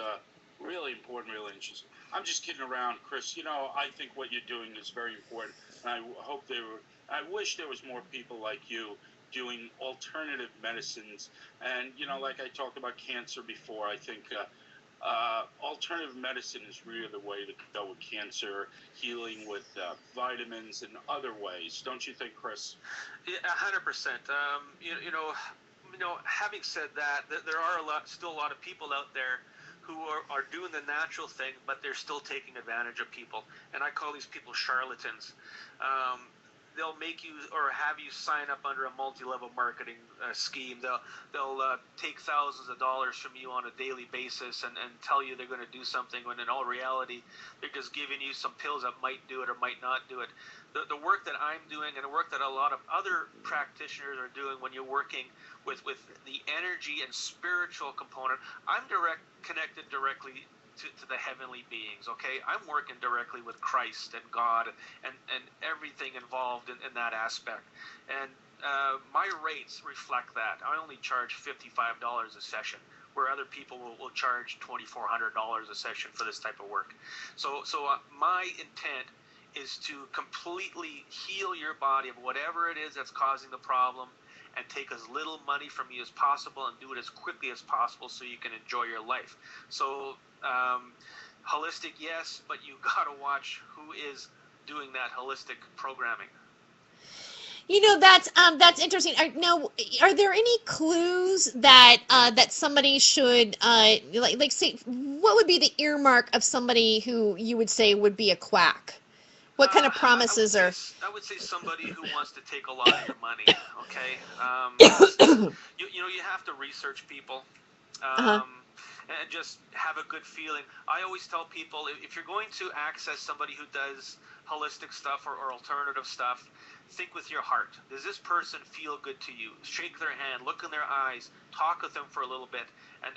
really important, really interesting. I'm just kidding around, Chris. I think what you're doing is very important, and I wish there was more people like you doing alternative medicines. And like I talked about cancer before, I think alternative medicine is really the way to go with cancer, healing with vitamins and other ways. Don't you think, Chris? Yeah, 100%. Having said that, there are still a lot of people out there who are doing the natural thing, but they're still taking advantage of people, and I call these people charlatans. They'll make you or have you sign up under a multi-level marketing scheme. They'll take thousands of dollars from you on a daily basis and tell you they're going to do something, when in all reality they're just giving you some pills that might do it or might not do it. The work that I'm doing and the work that a lot of other practitioners are doing, when you're working with the energy and spiritual component, I'm connected directly to the heavenly beings. Okay, I'm working directly with Christ and God and everything involved in that aspect, and my rates reflect that. I only charge $55 a session, where other people will charge $2,400 a session for this type of work. So my intent is to completely heal your body of whatever it is that's causing the problem, and take as little money from you as possible and do it as quickly as possible so you can enjoy your life. So holistic, yes, but you got to watch who is doing that holistic programming. That's interesting. Now, are there any clues that that somebody should like say? What would be the earmark of somebody who you would say would be a quack? What kind of promises are? I would say somebody who wants to take a lot of your money. Okay, you have to research people. Uh-huh. And just have a good feeling. I always tell people, if you're going to access somebody who does holistic stuff or alternative stuff, think with your heart. Does this person feel good to you? Shake their hand, look in their eyes, talk with them for a little bit, and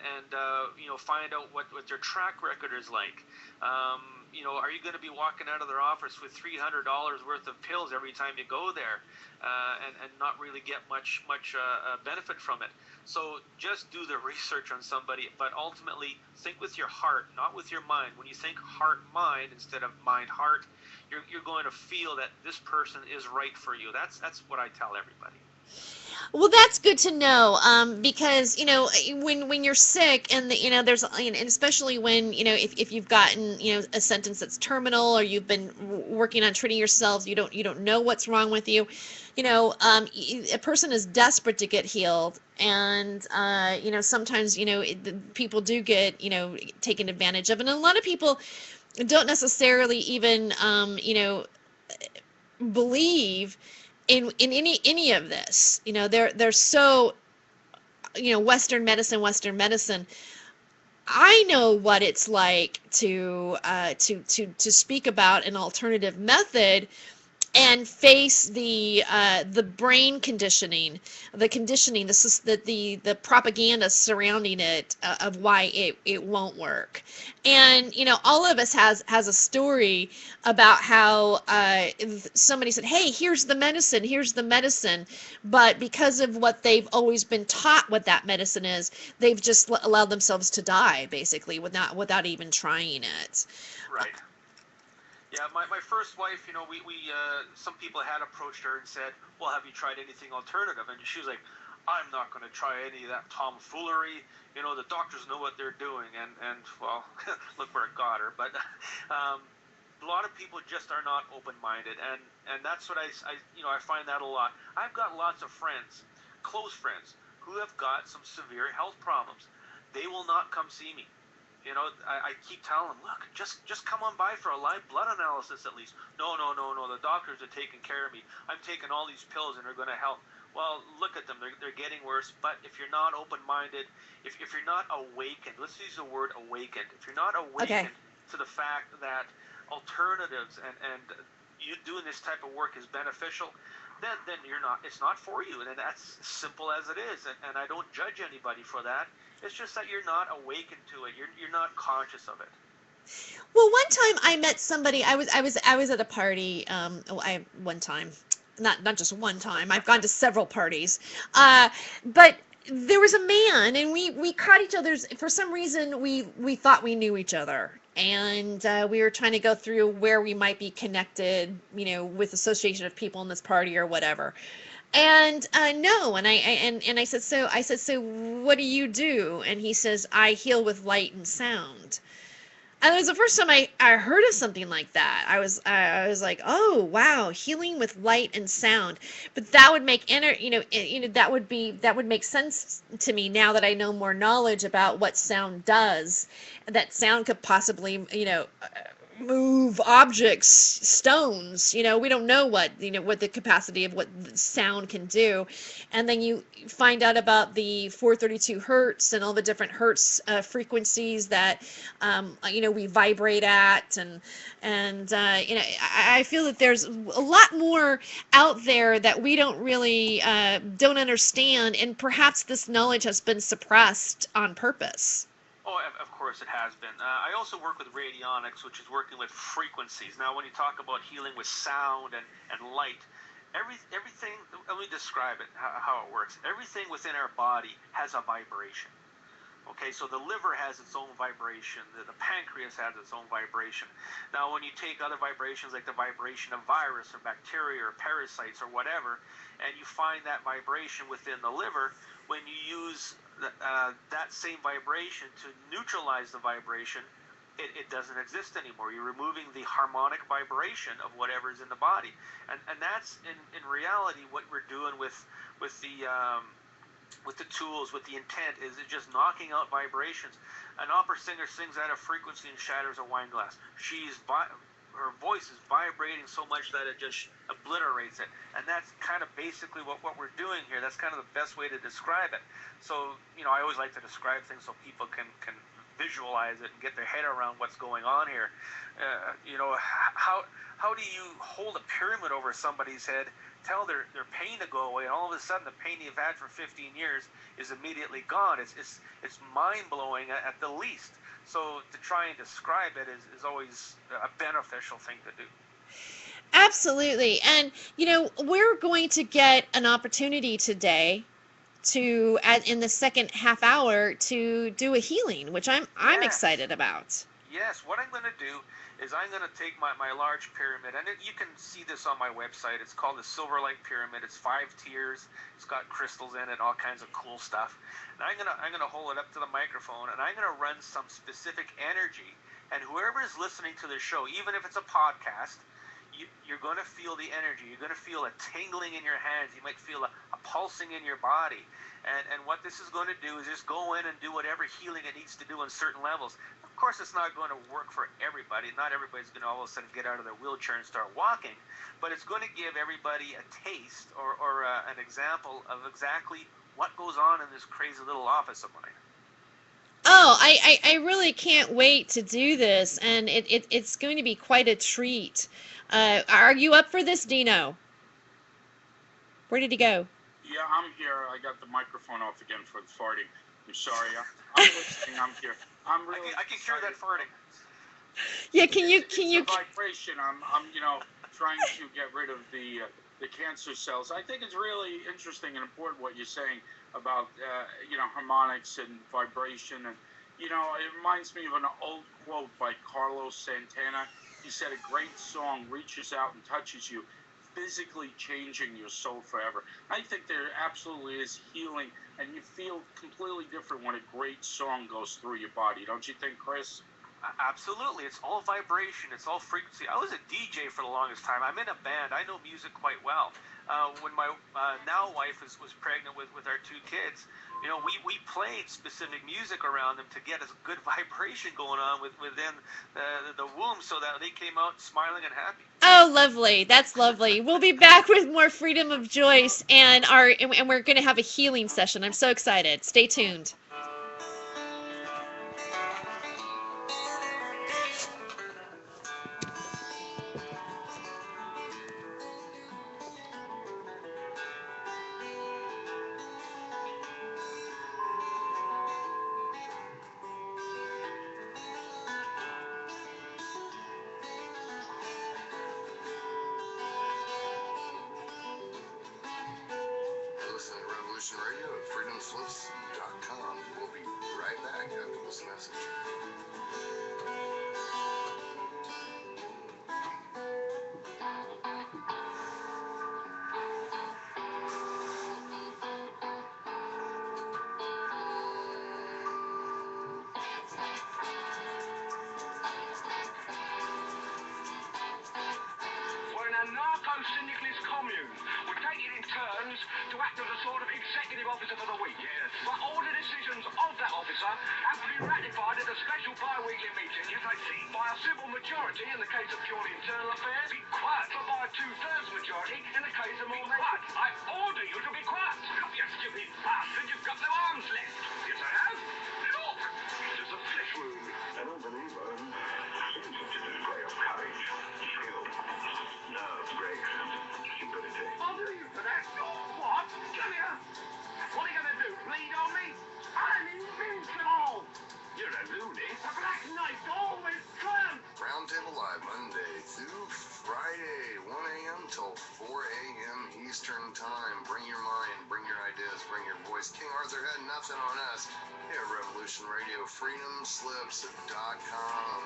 find out what their track record is like. Are you going to be walking out of their office with $300 worth of pills every time you go there, and not really get much benefit from it? So just do the research on somebody, but ultimately think with your heart, not with your mind. When you think heart-mind instead of mind-heart, you're going to feel that this person is right for you. That's what I tell everybody. Well, that's good to know, because when you're sick and there's and especially when if you've gotten a sentence that's terminal, or you've been working on treating yourselves, you don't know what's wrong with you. A person is desperate to get healed, and sometimes people do get taken advantage of, and a lot of people don't necessarily even believe in any of this. They're so Western medicine. I know what it's like to speak about an alternative method and face the brain conditioning, the propaganda surrounding it, of why it won't work. And all of us has a story about how somebody said, "Hey, here's the medicine," but because of what they've always been taught what that medicine is, they've just allowed themselves to die, basically, without even trying it. Right. Yeah, my first wife, we some people had approached her and said, "Well, have you tried anything alternative?" And she was like, "I'm not going to try any of that tomfoolery. The doctors know what they're doing." And well, look where it got her. But a lot of people just are not open-minded, and that's what I find that a lot. I've got lots of friends, close friends, who have got some severe health problems. They will not come see me. I keep telling them, look, just come on by for a live blood analysis at least. No, the doctors are taking care of me. I'm taking all these pills and they're going to help. Well, look at them. They're getting worse. But if you're not open-minded, if you're not awakened, let's use the word awakened. If you're not awakened to the fact that alternatives, and you doing this type of work is beneficial, then you're not. It's not for you, and that's simple as it is. And I don't judge anybody for that. It's just that you're not awakened to it. You're not conscious of it. Well, one time I met somebody. I was at a party. One time, not just one time. I've gone to several parties. But there was a man, and we caught each other's. For some reason, we thought we knew each other, and we were trying to go through where we might be connected, with association of people in this party or whatever. And no, and I said, so what do you do? And he says, I heal with light and sound. And it was the first time I heard of something like that. I was like, oh wow, healing with light and sound. But that would make that would make sense to me now that I know more knowledge about what sound does. That sound could possibly move objects, stones. We don't know what the capacity of what sound can do. And then you find out about the 432 hertz and all the different hertz frequencies that we vibrate at, and I feel that there's a lot more out there that we don't really don't understand, and perhaps this knowledge has been suppressed on purpose. Oh, of course it has been. I also work with radionics, which is working with frequencies. Now, when you talk about healing with sound and light, everything, let me describe it, how it works. Everything within our body has a vibration. Okay, so the liver has its own vibration. The pancreas has its own vibration. Now, when you take other vibrations, like the vibration of virus or bacteria or parasites or whatever, and you find that vibration within the liver, when you use that same vibration to neutralize the vibration, it doesn't exist anymore. You're removing the harmonic vibration of whatever is in the body, and that's in reality what we're doing with the tools, with the intent, is it just knocking out vibrations. An opera singer sings at a frequency and shatters a wine glass. Her voice is vibrating so much that it just obliterates it. And that's kind of basically what we're doing here. That's kind of the best way to describe it. So, I always like to describe things so people can visualize it and get their head around what's going on here. How do you hold a pyramid over somebody's head, tell their pain to go away, and all of a sudden the pain you've had for 15 years is immediately gone? It's mind-blowing at the least. So to try and describe it is always a beneficial thing to do. Absolutely. And, we're going to get an opportunity today in the second half hour, to do a healing, which I'm Yes. excited about. Yes, what I'm going to do is I'm going to take my large pyramid, and you can see this on my website. It's called the Silver Light Pyramid. It's 5 tiers. It's got crystals in it, all kinds of cool stuff. And I'm gonna hold it up to the microphone, and I'm going to run some specific energy. And whoever is listening to the show, even if it's a podcast, you're going to feel the energy. You're going to feel a tingling in your hands. You might feel a pulsing in your body. And what this is going to do is just go in and do whatever healing it needs to do on certain levels. Of course, it's not going to work for everybody. Not everybody's going to all of a sudden get out of their wheelchair and start walking. But it's going to give everybody a taste or an example of exactly what goes on in this crazy little office of mine. Oh, I really can't wait to do this, and it's going to be quite a treat. Are you up for this, Dino? Where did he go? Yeah, I'm here. I got the microphone off again for the farting. I'm sorry. I'm listening. I'm here. I'm really. I can cure that farting. Yeah, can you? It's a vibration. I'm trying to get rid of the cancer cells. I think it's really interesting and important what you're saying about harmonics and vibration, and it reminds me of an old quote by Carlos Santana. He said, "A great song reaches out and touches you, physically changing your soul forever." I think there absolutely is healing, and you feel completely different when a great song goes through your body. Don't you think, Chris? Absolutely. It's all vibration. It's all frequency. I was a DJ for the longest time. I'm in a band. I know music quite well. When my now wife was pregnant with our 2 kids, we played specific music around them to get a good vibration going on within the womb, so that they came out smiling and happy. Oh, lovely. That's lovely. We'll be back with more Freedom of Joyce, and we're going to have a healing session. I'm so excited. Stay tuned. freedomslips.com. We'll be right back after this message. We're in a narco-syndicalist commune. We're taking in turns to act as a sort of executive officer for the week. Yes. But all the decisions of that officer have to be ratified at a special bi-weekly meeting. Yes, I see. By a simple majority in the case of purely internal affairs. Be quiet. But by a two-thirds majority in the case of more major... Quiet. I order you to be quiet. Look, you stupid bastard. You've got no arms left. Yes, I have. Look. It is a flesh wound. I don't believe I'm such a display of courage, skill, nerve breaks, stupidity. I'll do you for that. What? Come here. What are you going to do? Bleed on me? I'm invincible. You're a loony. A black knight always triumphs. Roundtable Live Monday through Friday, 1 a.m. till 4 a.m. Eastern Time. Bring your mind, bring your ideas, bring your voice. King Arthur had nothing on us. Here at Revolution Radio, freedomslips.com.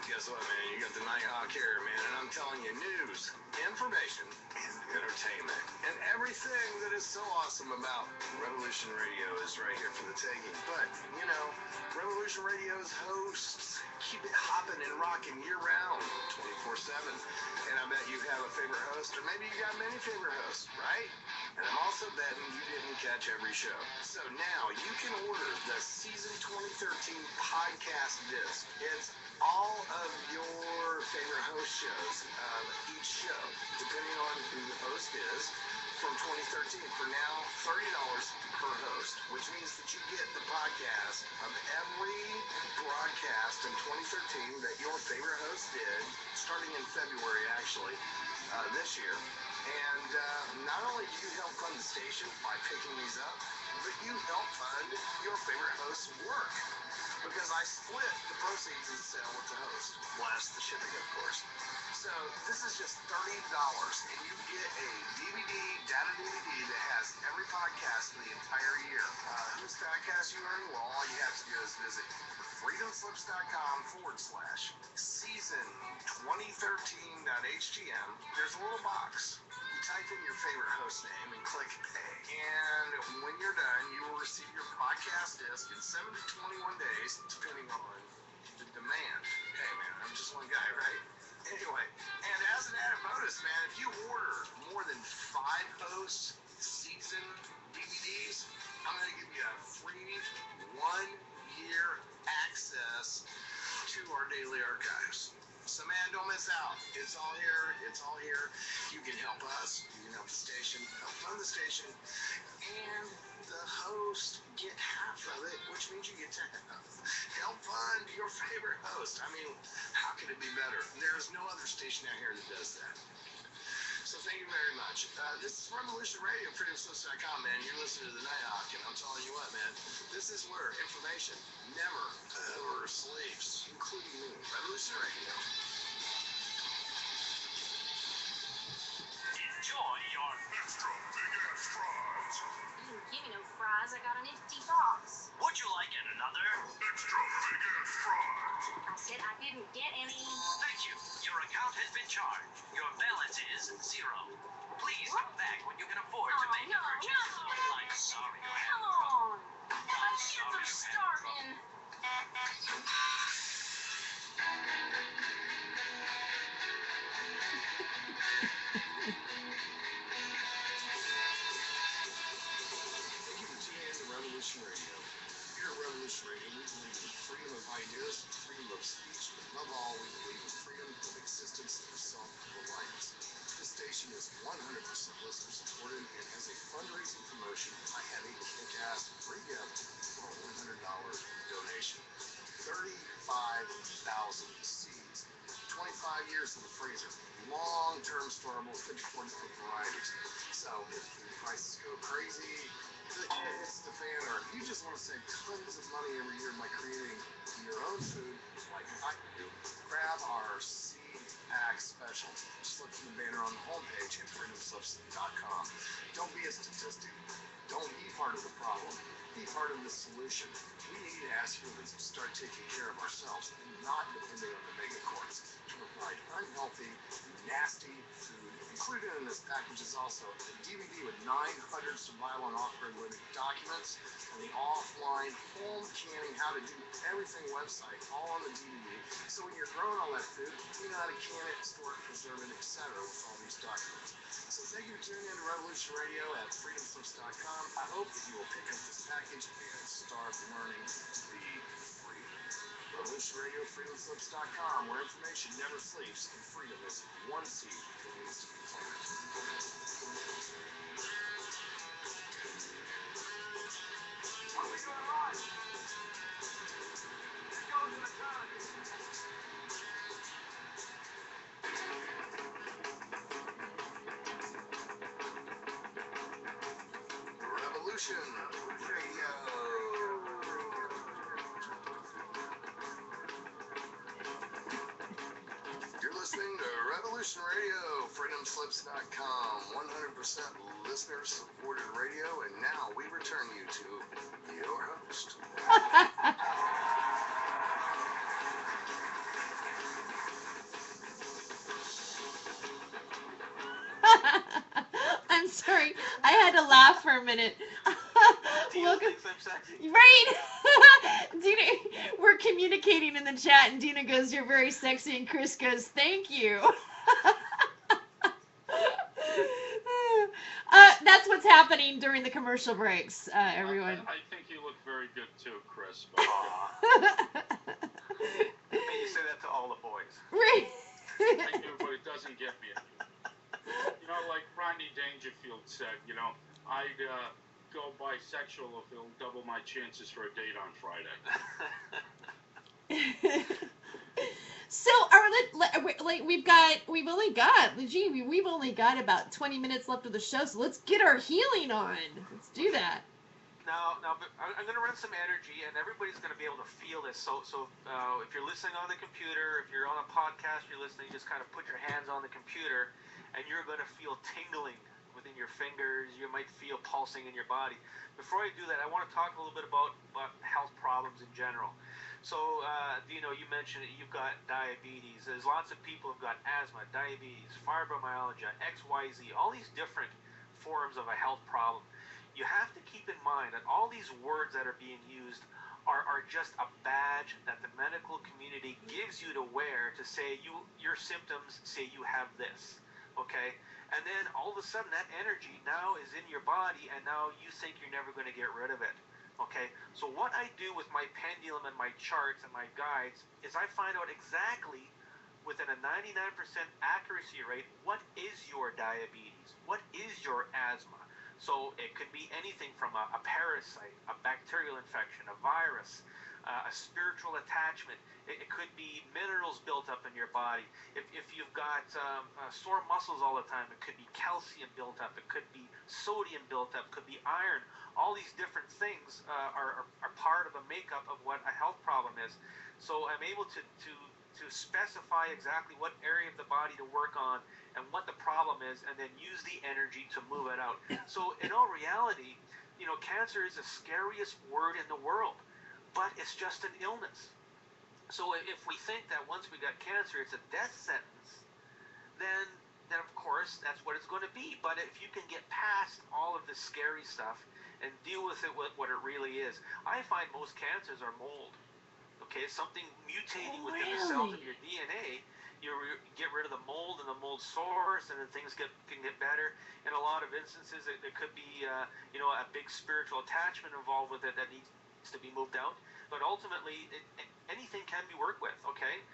Guess what, man? You got the Nighthawk here, man, and I'm telling you, news, information, and entertainment, and everything that is so awesome about Revolution Radio is right here for the taking. But, you know, Revolution Radio's hosts keep it hopping and rocking year-round, 24/7. And I bet you have a favorite host, or maybe you got many favorite hosts, right? And I'm also betting you didn't catch every show. So now you can order the Season 2013 podcast disc. It's all of your favorite host shows of each show, depending on who the host is, from 2013. For now, $30 per host, which means that you get the podcast of every broadcast in 2013 that your favorite host did, starting in February, actually, this year. And not only do you help fund the station by picking these up, but you help fund your favorite host's work. Because I split the proceeds of the sale with the host. Plus the shipping, of course. So this is just $30, and you get a DVD, data DVD that has every podcast for the entire year. Whose podcast you earn? Well, all you have to do is visit freedomslips.com/season 2013.htm. There's a little box. You type in your favorite host name and click pay. And when you're done, you will receive your podcast disc in 7 to 21 days, depending on the demand. Hey, man, I'm just one guy, right? Anyway, and as an added bonus, man, if you order more than 5 host season DVDs, I'm going to give you a free 1-year access to our daily archives. So, man, don't miss out. It's all here. It's all here. You can help us. You can help the station, help fund the station, and the host get half of it, which means you get to help fund your favorite host. I mean, how could it be better? There's no other station out here that does that. So thank you very much. This is Revolution Radio, freedomslips.com, man. You're listening to the Nighthawk, and I'm telling you what, man, this is where information never, ever sleeps, including me. Revolution Radio. Enjoy your extra big-ass fries. You didn't give me no fries. I got an empty box. Would you like another? Extra big-ass fries. I said I didn't get any. Thank you. Your account has been charged. Your balance is 0. Please come back when you can afford to make a purchase. I'm sorry you had Come trouble. on. My kids are starving. Thank you for tuning in to Revolution Radio. Here at Revolution Radio, we believe in freedom of ideas, freedom of speech, but above all, we believe in freedom of existence and self-reliance. This station is 100% listener supported and has a fundraising promotion by having a kick-ass free gift for a $100 donation. 35,000 seeds. 25 years in the freezer. Long-term storable 50-40-foot varieties. So if the prices go crazy, if it hits the fan, or if you just want to save tons of money every year by creating your own food, like I freedomslips.com. Don't be a statistic. Don't be part of the problem. Be part of the solution. We need as humans to start taking care of ourselves and not depending on the megacorps to provide unhealthy, nasty food. Included in this package is also a DVD with 900 survival and off-grid living documents and the offline home canning how to do everything website all on the DVD. So when you're growing all that food, you know how to can it, store it, preserve it, etc. with all these documents. So thank you for tuning in to Revolution Radio at freedomslips.com. I hope that you will pick up this package and start learning to be free. Revolution Radio, freedomslips.com, where information never sleeps and freedom is one seed that needs to be planted. What are we doing live? This goes to the time. Revolution Radio. You're listening to Revolution Radio, freedomslips.com, 100% listener-supported radio, and now we return you to your host. I'm sorry. I had to laugh for a minute. Tina Welcome. thinks I'm sexy. Right. Dina, we're communicating in the chat, and Dina goes, "You're very sexy," and Chris goes, "Thank you." That's what's happening during the commercial breaks, everyone. I think you look very good too, Chris. But, Aw. I mean, you say that to all the boys. Right. I do, but it doesn't get me. You know, like Rodney Dangerfield said, you know, I'd go bisexual if it'll double my chances for a date on Friday. So, we've only got about 20 minutes left of the show, so let's get our healing on. Let's do that. Now, I'm going to run some energy, and everybody's going to be able to feel this. So if you're listening on the computer, if you're on a podcast, you're listening, just kind of put your hands on the computer, and you're going to feel tingling within your fingers. You might feel pulsing in your body. Before I do that, I want to talk a little bit about health problems in general. So, Dino, you mentioned that you've got diabetes. There's lots of people who've got asthma, diabetes, fibromyalgia, XYZ, all these different forms of a health problem. You have to keep in mind that all these words that are being used are just a badge that the medical community gives you to wear to say your symptoms say you have this, okay? And then all of a sudden that energy now is in your body, and now you think you're never going to get rid of it, okay? So what I do with my pendulum and my charts and my guides is I find out exactly within a 99% accuracy rate what is your diabetes, what is your asthma. So it could be anything from a parasite, a bacterial infection, a virus, a spiritual attachment. It could be minerals built up in your body. If you've got sore muscles all the time, it could be calcium built up. It could be sodium built up. It could be iron. All these different things are part of a makeup of what a health problem is. So I'm able to specify exactly what area of the body to work on and what the problem is, and then use the energy to move it out. So in all reality, you know, cancer is the scariest word in the world, but it's just an illness. So if we think that once we got cancer, it's a death sentence, then of course that's what it's going to be. But if you can get past all of the scary stuff and deal with it with what it really is, I find most cancers are mold. Okay, something mutating within the cells of your DNA. You get rid of the mold and the mold source, and then things can get better. In a lot of instances, there could be a big spiritual attachment involved with it that needs to be moved out. But ultimately, anything can be worked with. Okay,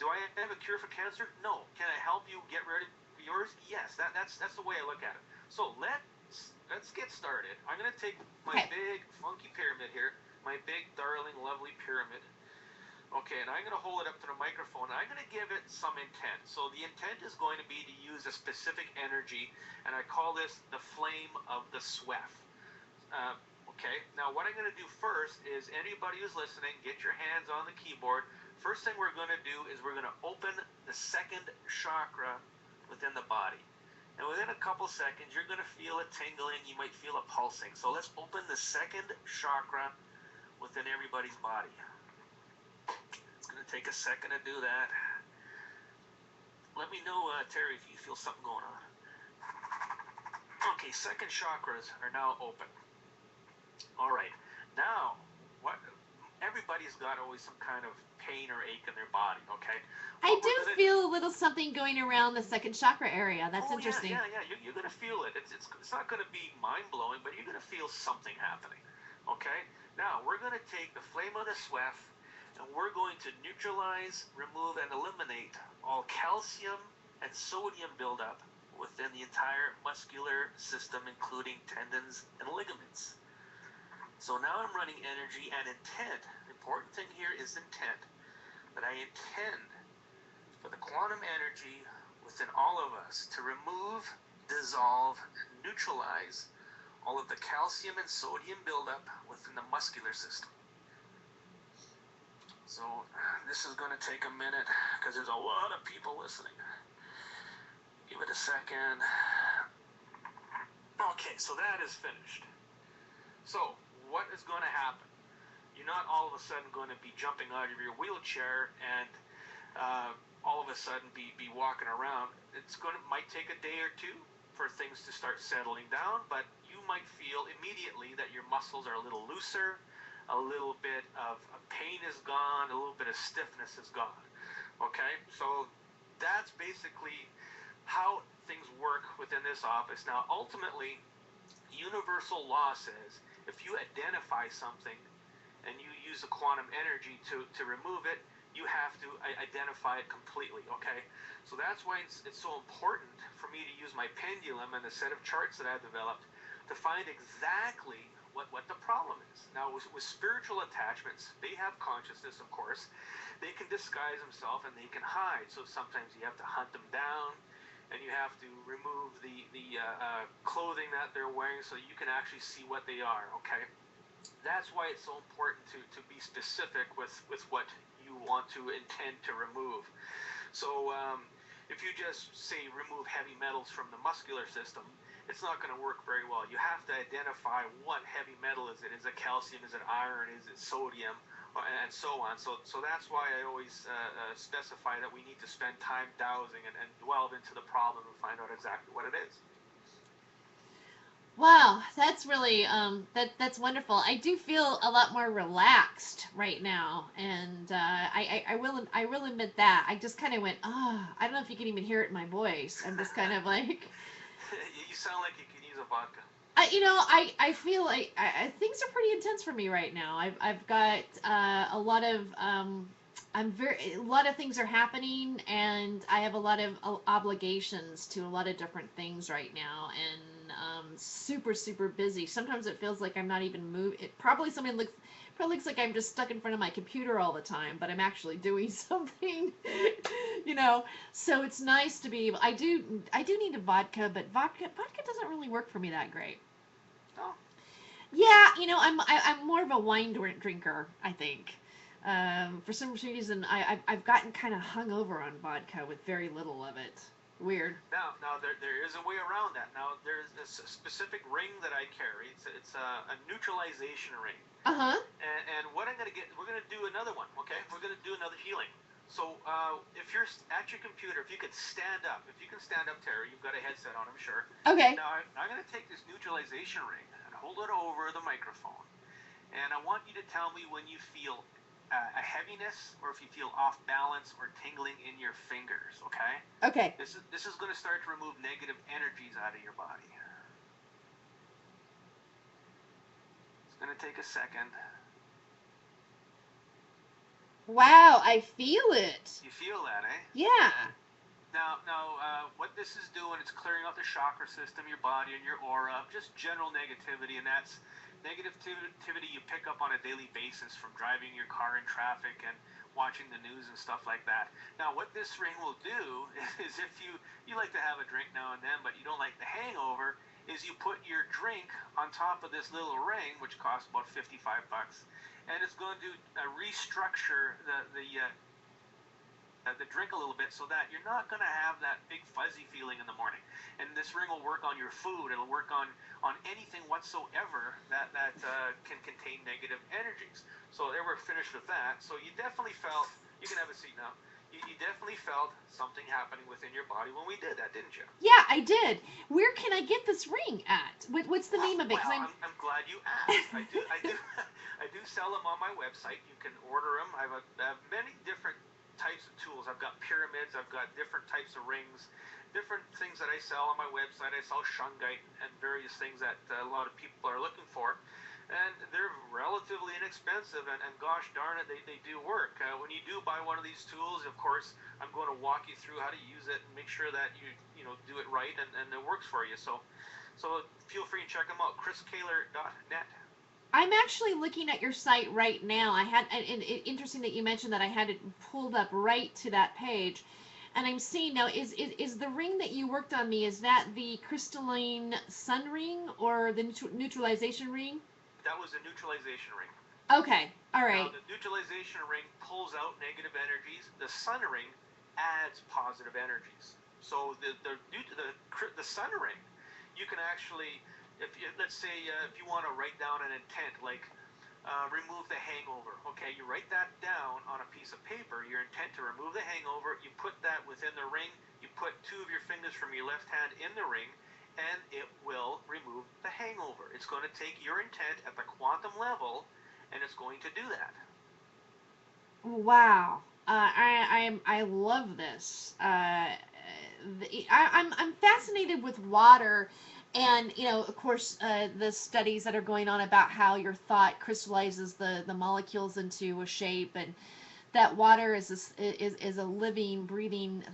do I have a cure for cancer? No. Can I help you get rid of yours? Yes. That's the way I look at it. So let's get started. I'm going to take my big funky pyramid here, my big darling lovely pyramid. Okay, and I'm going to hold it up to the microphone, and I'm going to give it some intent. So the intent is going to be to use a specific energy, and I call this the flame of the SWEF. Okay, now what I'm going to do first is anybody who's listening, get your hands on the keyboard. First thing we're going to do is we're going to open the second chakra within the body. And within a couple seconds, you're going to feel a tingling. You might feel a pulsing. So let's open the second chakra within everybody's body. It's going to take a second to do that. Let me know, Terry, if you feel something going on. Okay, second chakras are now open. All right. Now, everybody's got always some kind of pain or ache in their body, okay? I do feel a little something going around the second chakra area. That's interesting. Yeah. You're going to feel it. It's not going to be mind-blowing, but you're going to feel something happening, okay? Now, we're going to take the flame of the Sweth, and we're going to neutralize, remove, and eliminate all calcium and sodium buildup within the entire muscular system, including tendons and ligaments. So now I'm running energy and intent. The important thing here is intent. That I intend for the quantum energy within all of us to remove, dissolve, neutralize all of the calcium and sodium buildup within the muscular system. So this is going to take a minute because there's a lot of people listening. Give it a second. Okay, so that is finished. So what is going to happen? You're not all of a sudden going to be jumping out of your wheelchair and all of a sudden be walking around. Might take a day or two for things to start settling down, but you might feel immediately that your muscles are a little looser, a little bit of pain is gone, a little bit of stiffness is gone. Okay, so that's basically how things work within this office. Now, ultimately, universal law says if you identify something and you use the quantum energy to remove it, you have to identify it completely, okay? So that's why it's so important for me to use my pendulum and the set of charts that I've developed to find exactly what the problem is. Now, with spiritual attachments, they have consciousness, of course. They can disguise themselves and they can hide. So sometimes you have to hunt them down, and you have to remove the clothing that they're wearing so you can actually see what they are, okay? That's why it's so important to be specific with what you want to intend to remove. So if you just say remove heavy metals from the muscular system, it's not going to work very well. You have to identify what heavy metal is it. Is it calcium? Is it iron? Is it sodium? And so on. So that's why I always specify that we need to spend time dowsing and delve into the problem and find out exactly what it is. Wow, that's really that's wonderful. I do feel a lot more relaxed right now, and I will admit that I just kind of went, I don't know if you can even hear it in my voice. I'm just kind of like. You sound like you can use a vodka. I feel like things are pretty intense for me right now. I've got a lot of a lot of things are happening, and I have a lot of obligations to a lot of different things right now, and super busy. Sometimes it feels like I'm not even moving. Probably looks like I'm just stuck in front of my computer all the time, but I'm actually doing something. So it's nice to be able. I do need a vodka, but vodka doesn't really work for me that great. Oh. Yeah, I'm more of a wine drinker, I think. For some reason, I've gotten kind of hungover on vodka with very little of it. Weird. Now there is a way around that. Now there's this specific ring that I carry. It's a neutralization ring. And what I'm gonna get, we're gonna do another one. Okay, we're gonna do another healing. So if you're at your computer, if you could stand up, if you can stand up, Terry, you've got a headset on, I'm sure. Okay. Now I'm gonna take this neutralization ring and hold it over the microphone, and I want you to tell me when you feel a heaviness, or if you feel off balance or tingling in your fingers, okay? Okay. This is going to start to remove negative energies out of your body. It's going to take a second. Wow, I feel it. You feel that, eh? Yeah. Now, what this is doing, it's clearing out the chakra system, your body, and your aura, just general negativity, and that's negativity you pick up on a daily basis from driving your car in traffic and watching the news and stuff like that. Now, what this ring will do is if you like to have a drink now and then, but you don't like the hangover, is you put your drink on top of this little ring, which costs about $55, and it's going to restructure the drink a little bit so that you're not going to have that big fuzzy feeling in the morning. And this ring will work on your food. It'll work on anything whatsoever that can contain negative energies. So they were finished with that. So you definitely felt, you can have a seat now. You definitely felt something happening within your body when we did that, didn't you? Yeah, I did. Where can I get this ring at? What's the name of it? Well, I'm glad you asked. I do sell them on my website. You can order them. I have many different types of tools. I've got pyramids. I've got different types of rings, different things that I sell on my website. I sell shungite and various things that a lot of people are looking for. And they're relatively inexpensive, and gosh darn it, they do work. When you do buy one of these tools, of course, I'm going to walk you through how to use it and make sure that you do it right and it works for you. So feel free to check them out, chriskaler.net. I'm actually looking at your site right now. Interesting that you mentioned that I had it pulled up right to that page. And I'm seeing now, is the ring that you worked on me, is that the crystalline sun ring or the neutralization ring? That was a neutralization ring. Okay, all right. Now, the neutralization ring pulls out negative energies. The sun ring adds positive energies. So the sun ring, you can actually, let's say if you want to write down an intent like remove the hangover. Okay, you write that down on a piece of paper. Your intent to remove the hangover. You put that within the ring. You put 2 of your fingers from your left hand in the ring, and it will remove the hangover. It's going to take your intent at the quantum level, and it's going to do that. Wow, I love this. I'm fascinated with water, and of course, the studies that are going on about how your thought crystallizes the molecules into a shape, and that water is a living, breathing.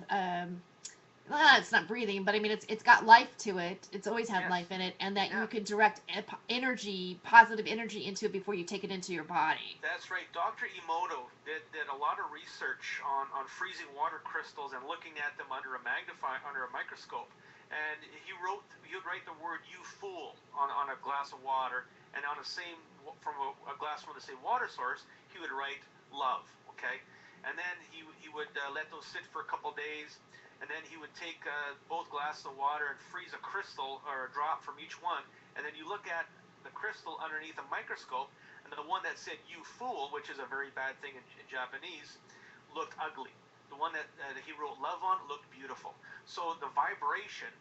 Well, it's not breathing, but I mean, it's got life to it. It's always had life in it, and that you can direct energy, positive energy into it before you take it into your body. That's right. Dr. Emoto did a lot of research on freezing water crystals and looking at them under a microscope. And he would write the word "you fool" on a glass of water, and on from a glass from the same water source, he would write love. Okay, and then he would let those sit for a couple days. And then he would take both glasses of water and freeze a crystal or a drop from each one. And then you look at the crystal underneath a microscope, and the one that said "you fool," which is a very bad thing in Japanese, looked ugly. The one that he wrote love on looked beautiful. So the vibration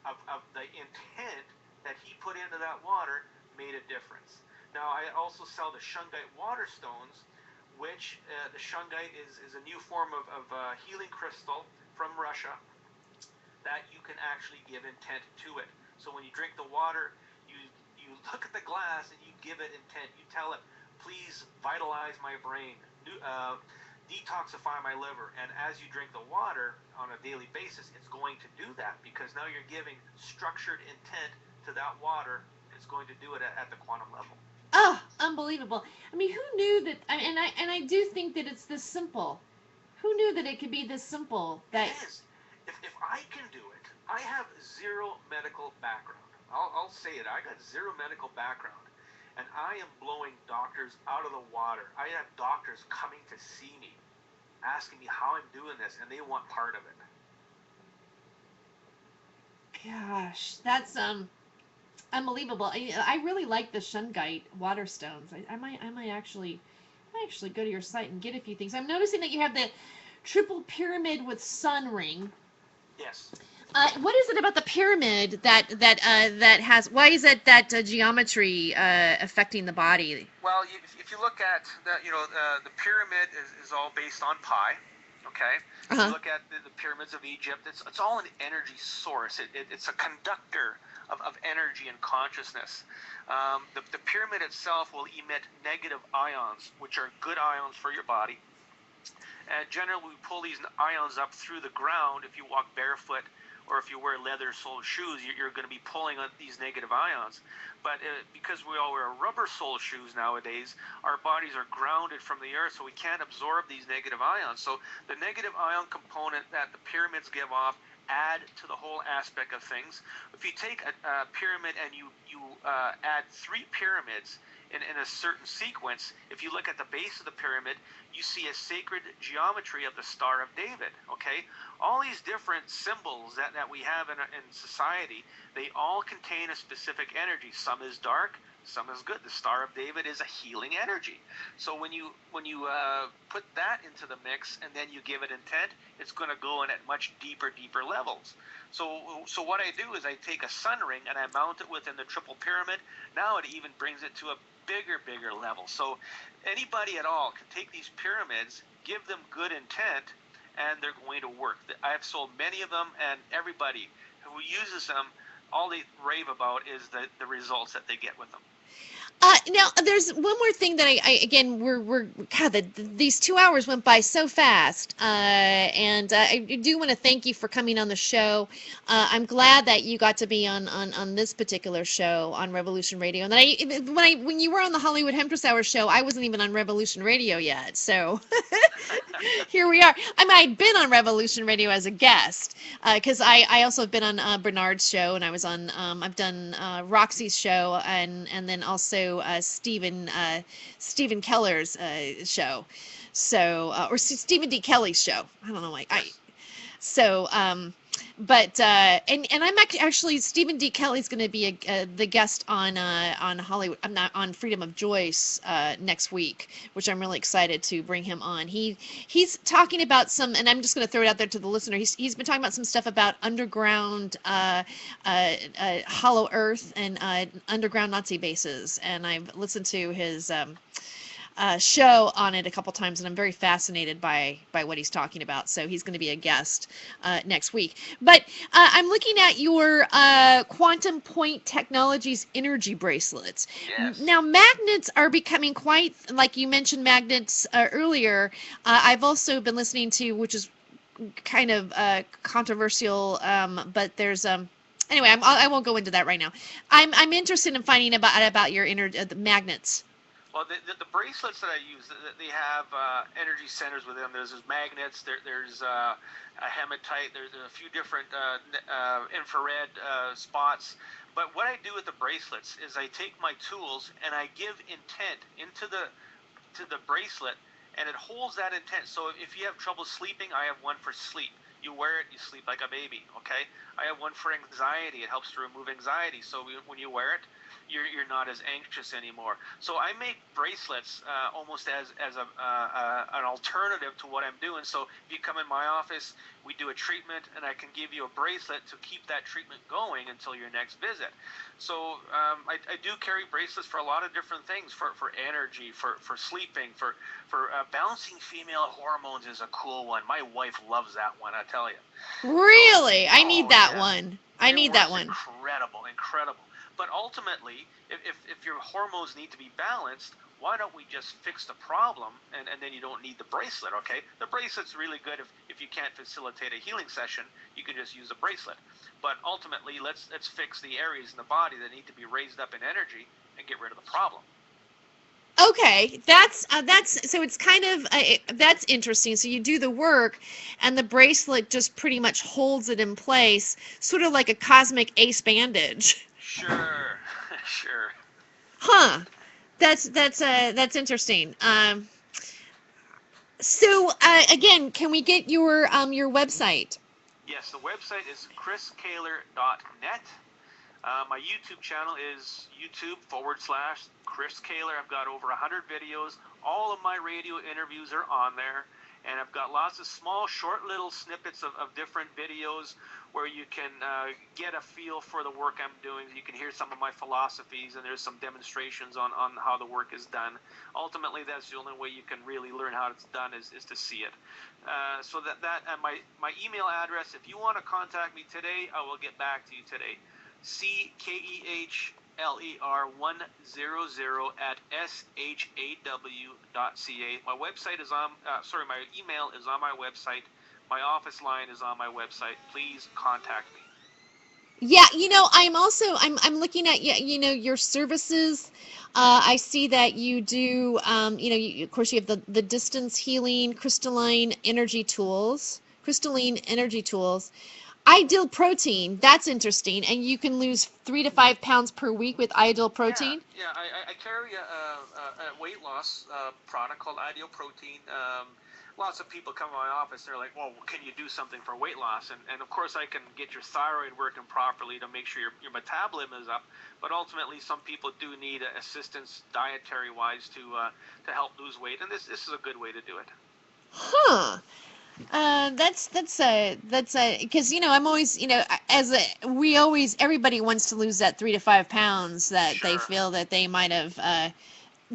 of the intent that he put into that water made a difference. Now, I also sell the shungite water stones, which the shungite is a new form of healing crystal from Russia that you can actually give intent to it. So when you drink the water, you look at the glass and you give it intent. You tell it, please vitalize my brain, detoxify my liver. And as you drink the water on a daily basis, it's going to do that because now you're giving structured intent to that water. It's going to do it at the quantum level. Oh, unbelievable. I mean, who knew that? And I do think that it's this simple. Who knew that it could be this simple? That it is. If I can do it, I have zero medical background. I'll say it. I got zero medical background, and I am blowing doctors out of the water. I have doctors coming to see me, asking me how I'm doing this, and they want part of it. Gosh, that's unbelievable. I really like the shungite water stones. I might actually go to your site and get a few things. I'm noticing that you have the triple pyramid with sun ring. Yes. What is it about the pyramid that has? Why is it that geometry affecting the body? Well, if you look at the pyramid is all based on pi. Okay. Uh-huh. You look at the pyramids of Egypt. It's all an energy source. It's a conductor of energy and consciousness. The pyramid itself will emit negative ions, which are good ions for your body. And generally, we pull these ions up through the ground. If you walk barefoot or if you wear leather-soled shoes, you're going to be pulling on these negative ions. But because we all wear rubber-soled shoes nowadays, our bodies are grounded from the earth, so we can't absorb these negative ions. So the negative ion component that the pyramids give off add to the whole aspect of things. If you take a pyramid and you add 3 pyramids in a certain sequence. If you look at the base of the pyramid, you see a sacred geometry of the Star of David. Okay, all these different symbols that we have in society, they all contain a specific energy. Some is dark, some is good. The Star of David is a healing energy. So when you put that into the mix and then you give it intent, it's going to go in at much deeper levels. So what I do is I take a sun ring and I mount it within the triple pyramid. Now it even brings it to a bigger level. So anybody at all can take these pyramids, give them good intent, and they're going to work. I've sold many of them, and everybody who uses them, all they rave about is the results that they get with them. Now, there's one more thing that I again, God, these 2 hours went by so fast, and I do want to thank you for coming on the show. I'm glad that you got to be on this particular show on Revolution Radio, and that when you were on the Hollywood Hempress Hour show, I wasn't even on Revolution Radio yet, so here we are. I mean, I'd been on Revolution Radio as a guest, because I also have been on Bernard's show, and I was on I've done Roxy's show, and then also Stephen Keller's show, so or Stephen D. Kelly's show. I don't know, so but and I'm actually Stephen D. Kelly's going to be the guest on Hollywood. I'm not on Freedom of Joyce next week, which I'm really excited to bring him on. He's talking about some, and I'm just going to throw it out there to the listener. He's been talking about some stuff about underground hollow earth and underground Nazi bases, and I've listened to his show on it a couple times, and I'm very fascinated by what he's talking about. So he's going to be a guest next week. But I'm looking at your Quantum Point Technologies energy bracelets. Yes. Now, magnets are becoming quite, like you mentioned magnets earlier. I've also been listening to, which is kind of controversial, but there's anyway, I won't go into that right now. I'm interested in finding about your the magnets. Well, the bracelets that I use, they have energy centers within them. There's magnets, there's a hematite, there's a few different infrared spots. But what I do with the bracelets is I take my tools and I give intent to the bracelet, and it holds that intent. So if you have trouble sleeping, I have one for sleep. You wear it, you sleep like a baby, okay? I have one for anxiety. It helps to remove anxiety. So when you wear it, you're not as anxious anymore. So I make bracelets almost as an alternative to what I'm doing. So if you come in my office, we do a treatment, and I can give you a bracelet to keep that treatment going until your next visit. So I do carry bracelets for a lot of different things, for energy, for sleeping, for balancing female hormones is a cool one. My wife loves that one, I tell you. Really? I need that yeah. one. I need that one. Incredible. But ultimately, if your hormones need to be balanced, why don't we just fix the problem, and then you don't need the bracelet, okay? The bracelet's really good if you can't facilitate a healing session, you can just use a bracelet. But ultimately, let's fix the areas in the body that need to be raised up in energy and get rid of the problem. Okay, that's so it's kind of that's interesting. So you do the work, and the bracelet just pretty much holds it in place, sort of like a cosmic ace bandage. Sure. Huh. That's interesting. So again, can we get your website? Yes, the website is chriskaler.net. My YouTube channel is YouTube/Chris Kaler. I've got over 100 videos. All of my radio interviews are on there. And I've got lots of small, short little snippets of different videos where you can get a feel for the work I'm doing. You can hear some of my philosophies, and there's some demonstrations on how the work is done. Ultimately, that's the only way you can really learn how it's done is to see it. So that and my email address, if you want to contact me today, I will get back to you today. CKEHLER100@shaw.ca. My website is on. My email is on my website. My office line is on my website. Please contact me. Yeah, I'm looking at your services. I see that you do. Of course, you have the distance healing crystalline energy tools. Ideal Protein. That's interesting. And you can lose 3 to 5 pounds per week with Ideal Protein. Yeah, I carry a weight loss product called Ideal Protein. Lots of people come to my office. They're like, "Well, can you do something for weight loss?" And of course, I can get your thyroid working properly to make sure your metabolism is up. But ultimately, some people do need assistance dietary wise to help lose weight, and this is a good way to do it. Huh. That's because I'm always everybody wants to lose that 3 to 5 pounds that they Sure. feel that they might have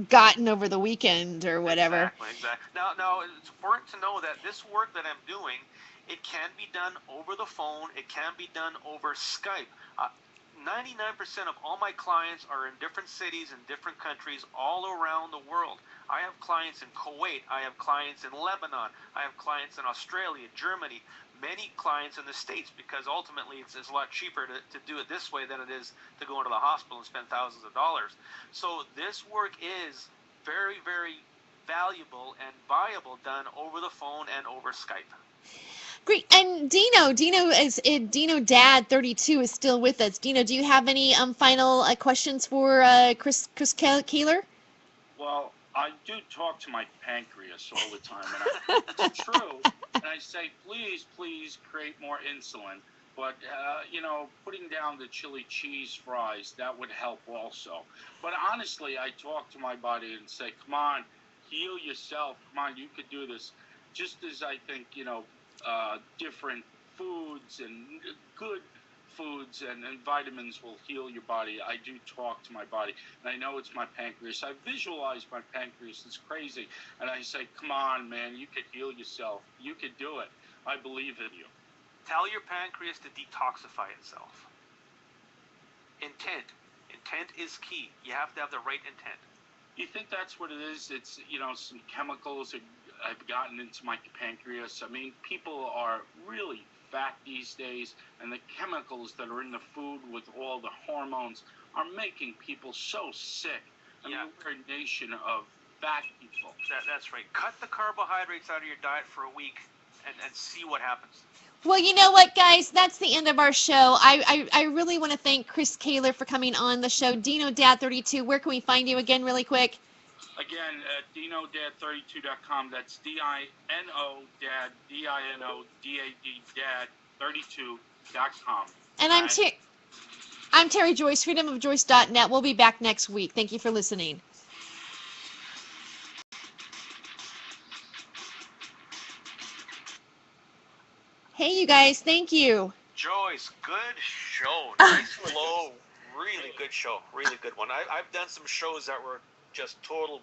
gotten over the weekend or whatever. Exactly. Now, it's important to know that this work that I'm doing, it can be done over the phone. It can be done over Skype. 99% of all my clients are in different cities and different countries all around the world. I have clients in Kuwait. I have clients in Lebanon. I have clients in Australia, Germany, many clients in the States, because ultimately it's a lot cheaper to do it this way than it is to go into the hospital and spend thousands of dollars. So this work is very, very valuable and viable done over the phone and over Skype. Great. And Dino Dad 32 is still with us. Dino, do you have any final questions for Chris Keeler? Well, I do talk to my pancreas all the time, and it's true. And I say, please, please create more insulin. But, putting down the chili cheese fries, that would help also. But honestly, I talk to my body and say, come on, heal yourself. Come on, you could do this. Just as I think, different foods and good foods and vitamins will heal your body. I do talk to my body, and I know it's my pancreas. I visualize my pancreas. It's crazy. And I say, come on, man, you could heal yourself. You could do it. I believe in you. Tell your pancreas to detoxify itself. Intent. Intent is key. You have to have the right intent. You think that's what it is? It's, some chemicals that have gotten into my pancreas. I mean, people are really fat these days, and the chemicals that are in the food with all the hormones are making people so sick. I mean, we're a nation of fat people. That's right. Cut the carbohydrates out of your diet for a week and see what happens. Well, you know what, guys? That's the end of our show. I really want to thank Chris Keeler for coming on the show. Dino Dad 32, where can we find you again really quick? Again, at dinodad32.com. That's D-I-N-O Dad, D-I-N-O-D-A-D, Dad 32.com. And I'm Terry Joyce, freedomofjoyce.net. We'll be back next week. Thank you for listening. Hey, you guys. Thank you. Joyce, good show. Nice flow. Really good show. Really good one. I've done some shows that were just total